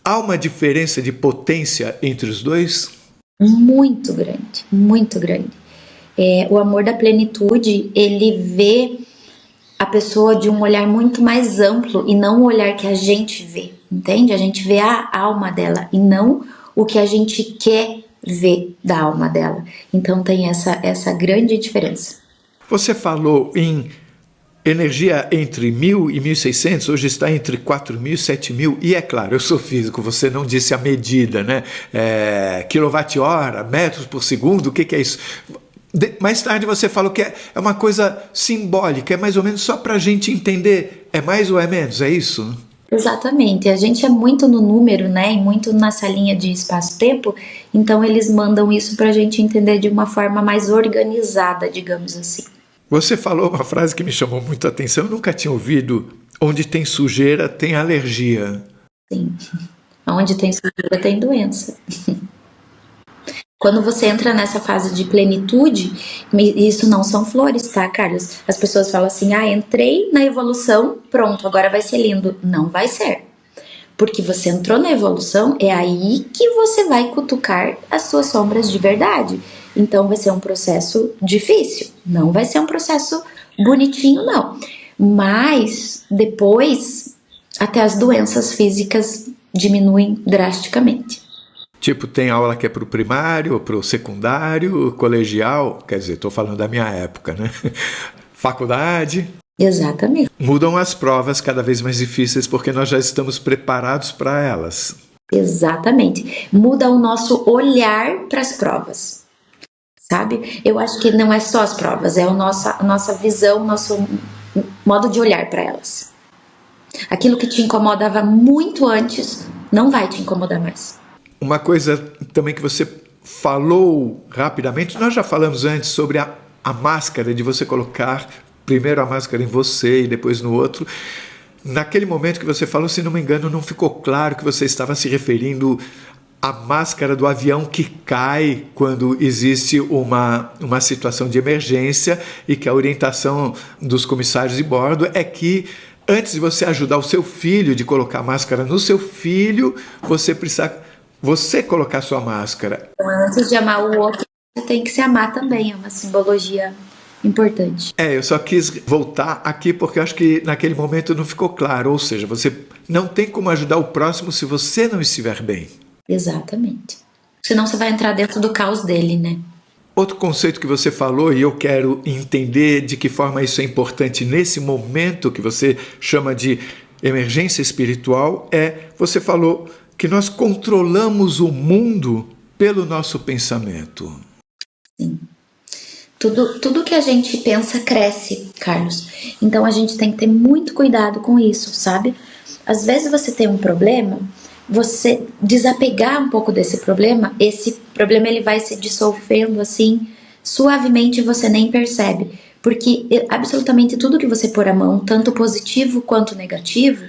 há uma diferença de potência entre os dois? muito grande, muito grande. O amor da plenitude, ele vê a pessoa de um olhar muito mais amplo e não o olhar que a gente vê, entende? A gente vê a alma dela e não o que a gente quer ver da alma dela. Então tem essa grande diferença. Você falou em energia entre 1.000 e 1.600, hoje está entre 4.000 e 7.000, e é claro, eu sou físico, você não disse a medida, né? Quilowatt-hora, metros por segundo, o que é isso? Mais tarde você falou que é uma coisa simbólica, é mais ou menos só para a gente entender, é mais ou é menos, é isso? Exatamente, a gente é muito no número, né, e muito nessa linha de espaço-tempo, então eles mandam isso para a gente entender de uma forma mais organizada, digamos assim. Você falou uma frase que me chamou muito a atenção, eu nunca tinha ouvido, onde tem sujeira tem alergia. Sim, onde tem sujeira tem doença. Quando você entra nessa fase de plenitude, isso não são flores, tá, Carlos? As pessoas falam assim, entrei na evolução, pronto, agora vai ser lindo. Não vai ser. Porque você entrou na evolução, é aí que você vai cutucar as suas sombras de verdade. Então vai ser um processo difícil, não vai ser um processo bonitinho, não. Mas depois, até as doenças físicas diminuem drasticamente. Tipo, tem aula que é para o primário, para o secundário, colegial, quer dizer, estou falando da minha época, né? Faculdade. Exatamente. Mudam as provas cada vez mais difíceis porque nós já estamos preparados para elas. Exatamente. Muda o nosso olhar para as provas, sabe? Eu acho que não é só as provas, é a nossa visão, nosso modo de olhar para elas. Aquilo que te incomodava muito antes não vai te incomodar mais. Uma coisa também que você falou rapidamente, nós já falamos antes sobre a máscara, de você colocar primeiro a máscara em você e depois no outro. Naquele momento que você falou, se não me engano, não ficou claro que você estava se referindo à máscara do avião que cai quando existe uma situação de emergência e que a orientação dos comissários de bordo é que antes de você ajudar o seu filho, de colocar a máscara no seu filho, você precisa colocar sua máscara. Antes de amar o outro, você tem que se amar também, é uma simbologia importante. Eu só quis voltar aqui porque eu acho que naquele momento não ficou claro, ou seja, você não tem como ajudar o próximo se você não estiver bem. Exatamente. Senão você vai entrar dentro do caos dele, né? Outro conceito que você falou, e eu quero entender de que forma isso é importante nesse momento que você chama de emergência espiritual, você falou que nós controlamos o mundo pelo nosso pensamento. Sim. Tudo que a gente pensa cresce, Carlos. Então a gente tem que ter muito cuidado com isso, sabe? Às vezes você tem um problema, você desapegar um pouco desse problema, esse problema ele vai se dissolvendo assim, suavemente, você nem percebe. Porque absolutamente tudo que você pôr a mão, tanto positivo quanto negativo,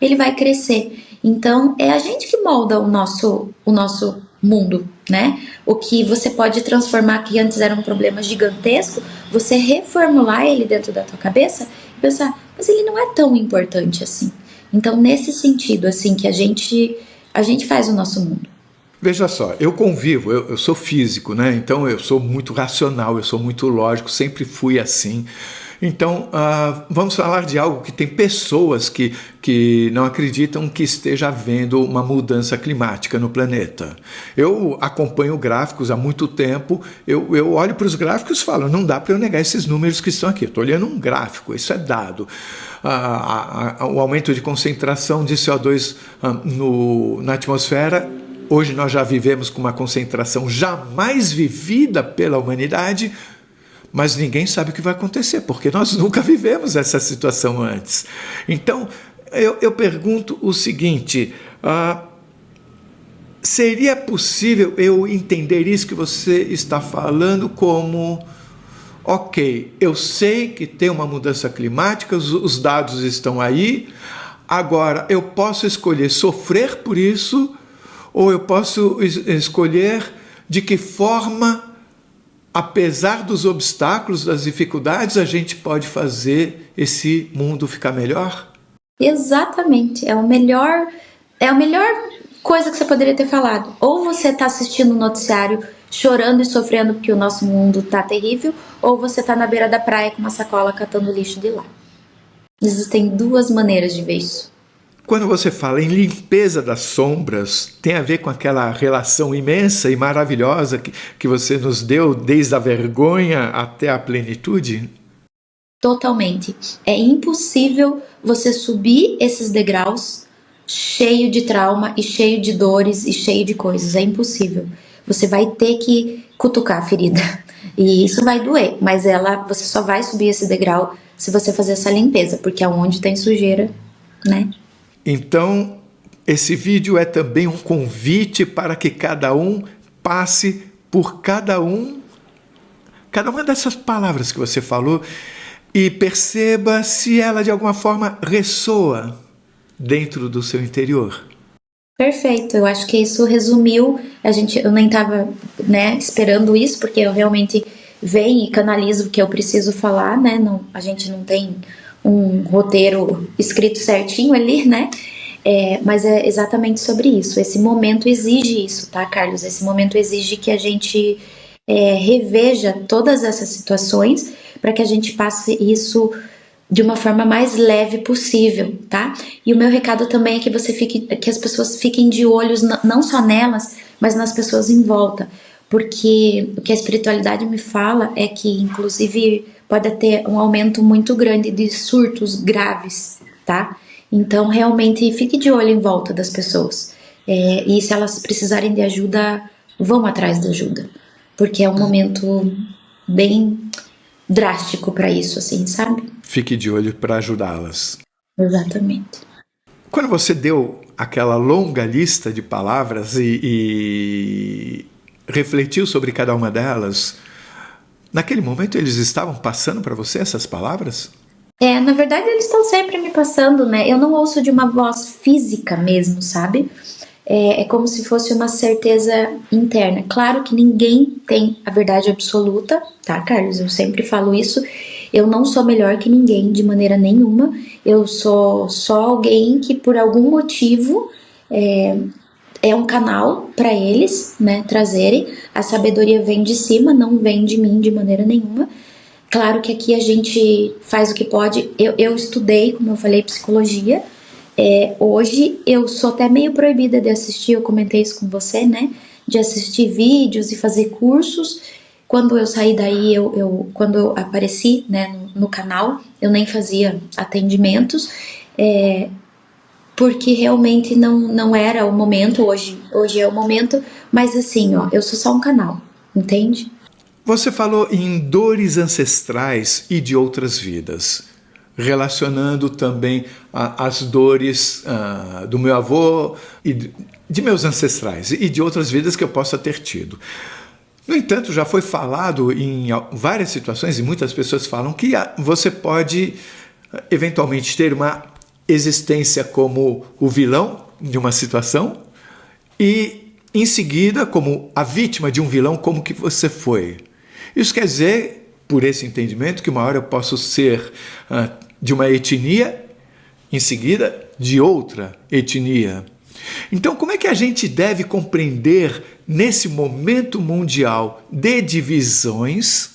ele vai crescer. Então é a gente que molda o nosso mundo, né? O que você pode transformar, que antes era um problema gigantesco, você reformular ele dentro da tua cabeça e pensar, mas ele não é tão importante assim. Então nesse sentido assim que a gente faz o nosso mundo. Veja só, eu convivo, eu sou físico, né? Então eu sou muito racional, eu sou muito lógico, sempre fui assim. Então, vamos falar de algo que tem pessoas que não acreditam que esteja havendo uma mudança climática no planeta. Eu acompanho gráficos há muito tempo, eu olho para os gráficos e falo, não dá para eu negar esses números que estão aqui. Estou olhando um gráfico, isso é dado. O aumento de concentração de CO2 na atmosfera, hoje nós já vivemos com uma concentração jamais vivida pela humanidade, mas ninguém sabe o que vai acontecer, porque nós nunca vivemos essa situação antes. Então, eu pergunto o seguinte, seria possível eu entender isso que você está falando como, ok, eu sei que tem uma mudança climática, os dados estão aí, agora eu posso escolher sofrer por isso, ou eu posso escolher de que forma, apesar dos obstáculos, das dificuldades, a gente pode fazer esse mundo ficar melhor? Exatamente, é o melhor coisa que você poderia ter falado. Ou você tá assistindo o noticiário chorando e sofrendo porque o nosso mundo tá terrível, ou você tá na beira da praia com uma sacola catando lixo de lá. Existem duas maneiras de ver isso. Quando você fala em limpeza das sombras, tem a ver com aquela relação imensa e maravilhosa que você nos deu, desde a vergonha até a plenitude? Totalmente. É impossível você subir esses degraus cheio de trauma e cheio de dores e cheio de coisas. É impossível. Você vai ter que cutucar a ferida. E isso vai doer, mas você só vai subir esse degrau se você fazer essa limpeza, porque aonde tem sujeira, né? Então, esse vídeo é também um convite para que cada um passe por cada uma dessas palavras que você falou e perceba se ela de alguma forma ressoa dentro do seu interior. Perfeito, eu acho que isso resumiu. Eu nem estava, né, esperando isso, porque eu realmente venho e canalizo o que eu preciso falar, né? Não, a gente não tem um roteiro escrito certinho ali, né? Mas é exatamente sobre isso. Esse momento exige isso, tá, Carlos? Esse momento exige que a gente reveja todas essas situações para que a gente passe isso de uma forma mais leve possível, tá? E o meu recado também é que as pessoas fiquem de olhos não só nelas, mas nas pessoas em volta, porque o que a espiritualidade me fala é que, inclusive, pode ter um aumento muito grande de surtos graves, tá? Então, realmente, fique de olho em volta das pessoas. E se elas precisarem de ajuda, vão atrás de ajuda, porque é um momento bem drástico para isso, assim, sabe? Fique de olho para ajudá-las. Exatamente. Quando você deu aquela longa lista de palavras e refletiu sobre cada uma delas, naquele momento eles estavam passando para você essas palavras? Na verdade eles estão sempre me passando, né? Eu não ouço de uma voz física mesmo, sabe? É como se fosse uma certeza interna. Claro que ninguém tem a verdade absoluta, tá, Carlos? Eu sempre falo isso. Eu não sou melhor que ninguém, de maneira nenhuma. Eu sou só alguém que, por algum motivo, é um canal para eles, né, trazerem. A sabedoria vem de cima, não vem de mim de maneira nenhuma. Claro que aqui a gente faz o que pode. Eu estudei, como eu falei, psicologia. Hoje eu sou até meio proibida de assistir, eu comentei isso com você, né? De assistir vídeos e fazer cursos. Quando eu saí daí, quando eu apareci, né, no canal, eu nem fazia atendimentos, porque realmente não era o momento. Hoje é o momento, mas assim, ó, eu sou só um canal, entende? Você falou em dores ancestrais e de outras vidas, relacionando também as dores do meu avô e de meus ancestrais e de outras vidas que eu possa ter tido. No entanto, já foi falado em várias situações, e muitas pessoas falam que você pode eventualmente ter uma existência como o vilão de uma situação e, em seguida, como a vítima de um vilão, como que você foi. Isso quer dizer, por esse entendimento, que uma hora eu posso ser de uma etnia, em seguida de outra etnia. Então, como é que a gente deve compreender, nesse momento mundial de divisões,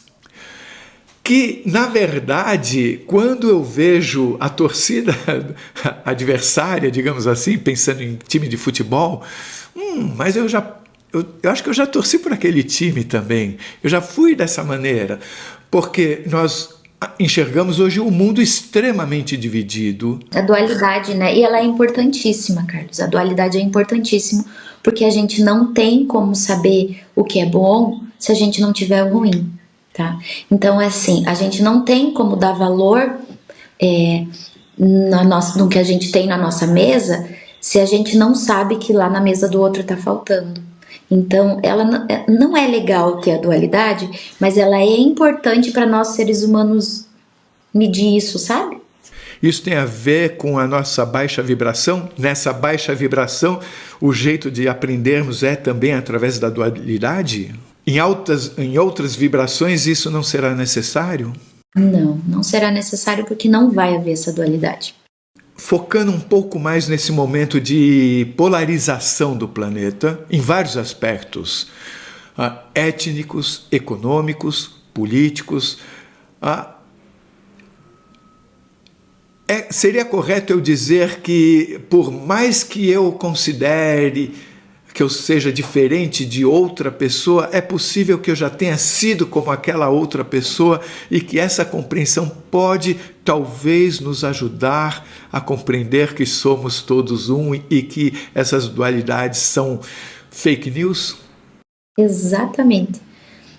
que, na verdade, quando eu vejo a torcida adversária, digamos assim, pensando em time de futebol, mas eu acho que eu já torci por aquele time também, eu já fui dessa maneira, porque nós enxergamos hoje o mundo extremamente dividido. A dualidade, né? E ela é importantíssima, Carlos. A dualidade é importantíssima, porque a gente não tem como saber o que é bom se a gente não tiver o ruim, tá? Então, assim, a gente não tem como dar valor no que a gente tem na nossa mesa se a gente não sabe que lá na mesa do outro tá faltando. Então, ela não é legal ter a dualidade, mas ela é importante para nós seres humanos medir isso, sabe? Isso tem a ver com a nossa baixa vibração? Nessa baixa vibração, o jeito de aprendermos é também através da dualidade? Em outras vibrações, isso não será necessário? Não será necessário, porque não vai haver essa dualidade. focando um pouco mais nesse momento de polarização do planeta, em vários aspectos, étnicos, econômicos, políticos. Seria correto eu dizer que, por mais que eu considere que eu seja diferente de outra pessoa, é possível que eu já tenha sido como aquela outra pessoa e que essa compreensão pode, talvez, nos ajudar a compreender que somos todos um e que essas dualidades são fake news? Exatamente.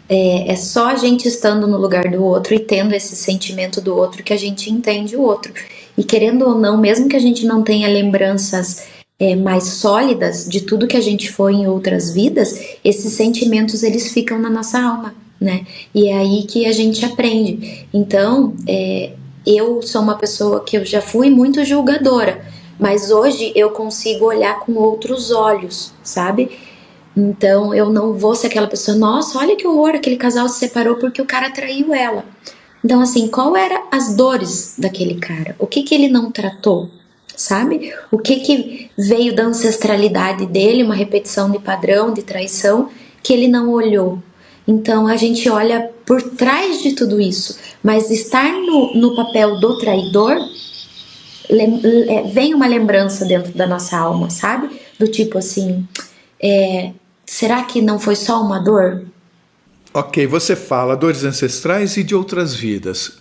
É só a gente estando no lugar do outro e tendo esse sentimento do outro que a gente entende o outro. E querendo ou não, mesmo que a gente não tenha lembranças mais sólidas de tudo que a gente foi em outras vidas, esses sentimentos eles ficam na nossa alma, né? E é aí que a gente aprende. Então, eu sou uma pessoa que eu já fui muito julgadora, mas hoje eu consigo olhar com outros olhos, sabe? Então eu não vou ser aquela pessoa, nossa, olha que horror, aquele casal se separou porque o cara traiu ela. Então assim, qual eram as dores daquele cara? O que ele não tratou? Sabe? O que veio da ancestralidade dele, uma repetição de padrão, de traição, que ele não olhou. Então a gente olha por trás de tudo isso, mas estar no papel do traidor, vem uma lembrança dentro da nossa alma, sabe? Do tipo assim, será que não foi só uma dor? Ok, você fala dores ancestrais e de outras vidas.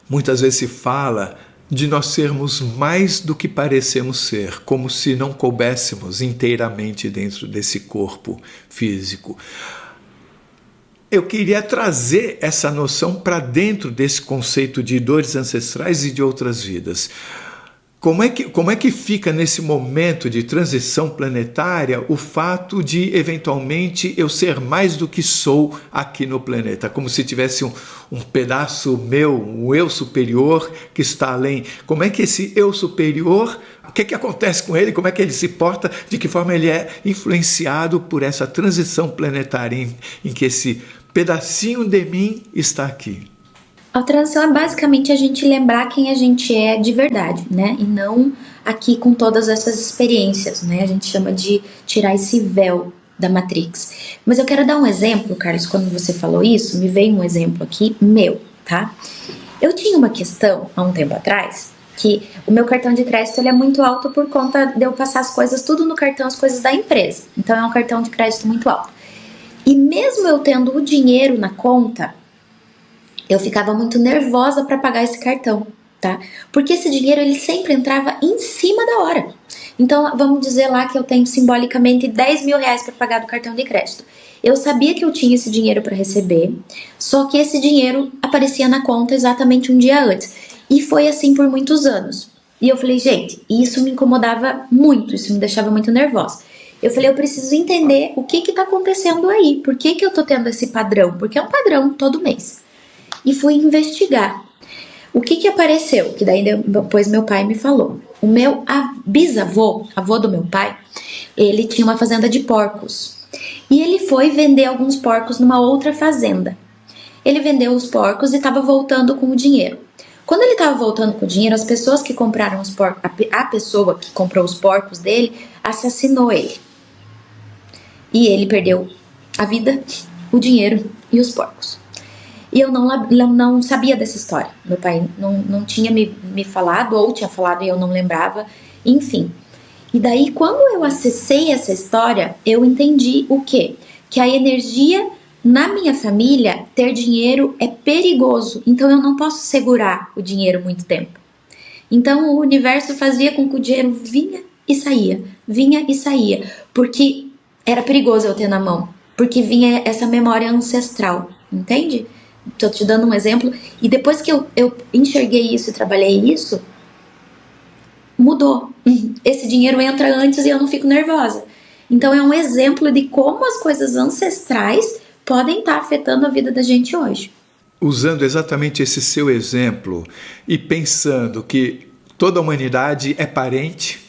Muitas vezes se fala de nós sermos mais do que parecemos ser, como se não coubéssemos inteiramente dentro desse corpo físico. Eu queria trazer essa noção para dentro desse conceito de dores ancestrais e de outras vidas. Como é que fica nesse momento de transição planetária o fato de, eventualmente, eu ser mais do que sou aqui no planeta? Como se tivesse um pedaço meu, um eu superior que está além. Como é que esse eu superior, o que acontece com ele? Como é que ele se porta? De que forma ele é influenciado por essa transição planetária em que esse pedacinho de mim está aqui? A transição é basicamente a gente lembrar quem a gente é de verdade, né? E não aqui com todas essas experiências, né? A gente chama de tirar esse véu da Matrix. Mas eu quero dar um exemplo, Carlos, quando você falou isso, me veio um exemplo aqui meu, tá? Eu tinha uma questão, há um tempo atrás, que o meu cartão de crédito ele é muito alto por conta de eu passar as coisas tudo no cartão, as coisas da empresa. Então é um cartão de crédito muito alto. E mesmo eu tendo o dinheiro na conta, eu ficava muito nervosa para pagar esse cartão, tá? Porque esse dinheiro ele sempre entrava em cima da hora. Então, vamos dizer lá que eu tenho simbolicamente 10 mil reais para pagar do cartão de crédito. Eu sabia que eu tinha esse dinheiro para receber, só que esse dinheiro aparecia na conta exatamente um dia antes. E foi assim por muitos anos. E eu falei, gente, isso me incomodava muito, isso me deixava muito nervosa. Eu falei, eu preciso entender o que está acontecendo aí, por que eu tô tendo esse padrão? Porque é um padrão todo mês. E fui investigar. O que apareceu? Que daí depois meu pai me falou. O meu bisavô, avô do meu pai, ele tinha uma fazenda de porcos. E ele foi vender alguns porcos numa outra fazenda. Ele vendeu os porcos e estava voltando com o dinheiro. Quando ele estava voltando com o dinheiro, as pessoas que compraram os porcos, a pessoa que comprou os porcos dele, assassinou ele. E ele perdeu a vida, o dinheiro e os porcos. E eu não sabia dessa história. Meu pai não tinha me falado, ou tinha falado e eu não lembrava. Enfim. E daí, quando eu acessei essa história, eu entendi o quê? Que a energia na minha família, ter dinheiro é perigoso. Então, eu não posso segurar o dinheiro muito tempo. Então, o universo fazia com que o dinheiro vinha e saía. Porque era perigoso eu ter na mão. Porque vinha essa memória ancestral. Entende? Estou te dando um exemplo. E depois que eu enxerguei isso e trabalhei isso, mudou. Esse dinheiro entra antes e eu não fico nervosa. Então é um exemplo de como as coisas ancestrais podem estar afetando a vida da gente hoje. Usando exatamente esse seu exemplo e pensando que toda a humanidade é parente,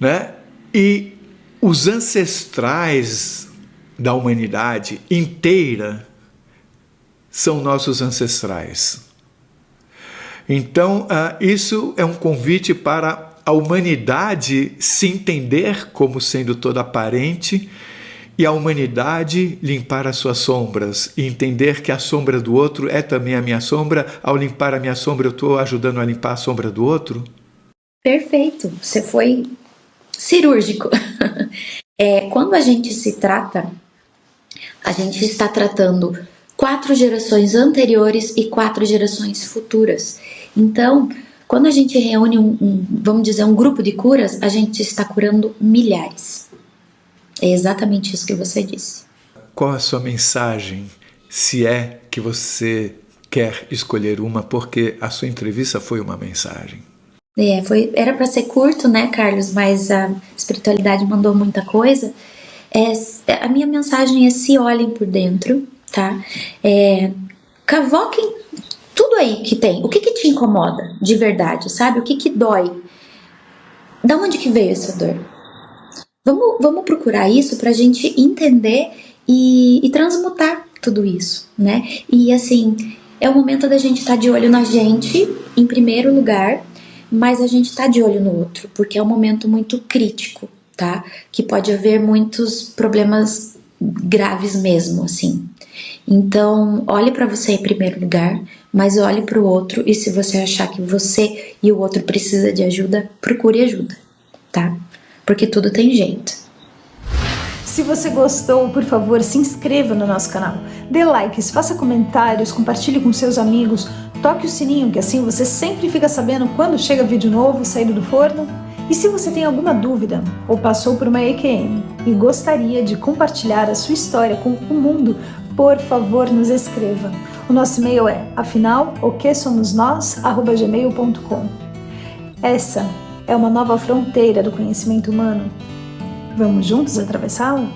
né? E os ancestrais da humanidade inteira são nossos ancestrais. Então, isso é um convite para a humanidade se entender como sendo toda aparente e a humanidade limpar as suas sombras e entender que a sombra do outro é também a minha sombra. Ao limpar a minha sombra, eu estou ajudando a limpar a sombra do outro? Perfeito, você foi cirúrgico. Quando a gente se trata, a gente está tratando 4 gerações anteriores e 4 gerações futuras. Então, quando a gente reúne vamos dizer, um grupo de curas, a gente está curando milhares. É exatamente isso que você disse. Qual a sua mensagem, se é que você quer escolher uma, porque a sua entrevista foi uma mensagem? Era para ser curto, né, Carlos? Mas a espiritualidade mandou muita coisa. A minha mensagem é: se olhem por dentro, tá? Cavoquem tudo aí que tem. O que te incomoda de verdade, sabe? O que dói? Da onde que veio essa dor? Vamos procurar isso pra gente entender e transmutar tudo isso, né? E assim, é o momento da gente estar de olho na gente, em primeiro lugar, mas a gente tá de olho no outro, porque é um momento muito crítico, tá? Que pode haver muitos problemas graves mesmo, assim. Então, olhe para você em primeiro lugar, mas olhe para o outro, e se você achar que você e o outro precisa de ajuda, procure ajuda, tá? Porque tudo tem jeito. Se você gostou, por favor, se inscreva no nosso canal. Dê likes, faça comentários, compartilhe com seus amigos, toque o sininho, que assim você sempre fica sabendo quando chega vídeo novo saindo do forno. E se você tem alguma dúvida ou passou por uma EQM e gostaria de compartilhar a sua história com o mundo, por favor, nos escreva. O nosso e-mail é afinal-o-que-somos-nós@gmail.com. Essa é uma nova fronteira do conhecimento humano. Vamos juntos atravessá-la?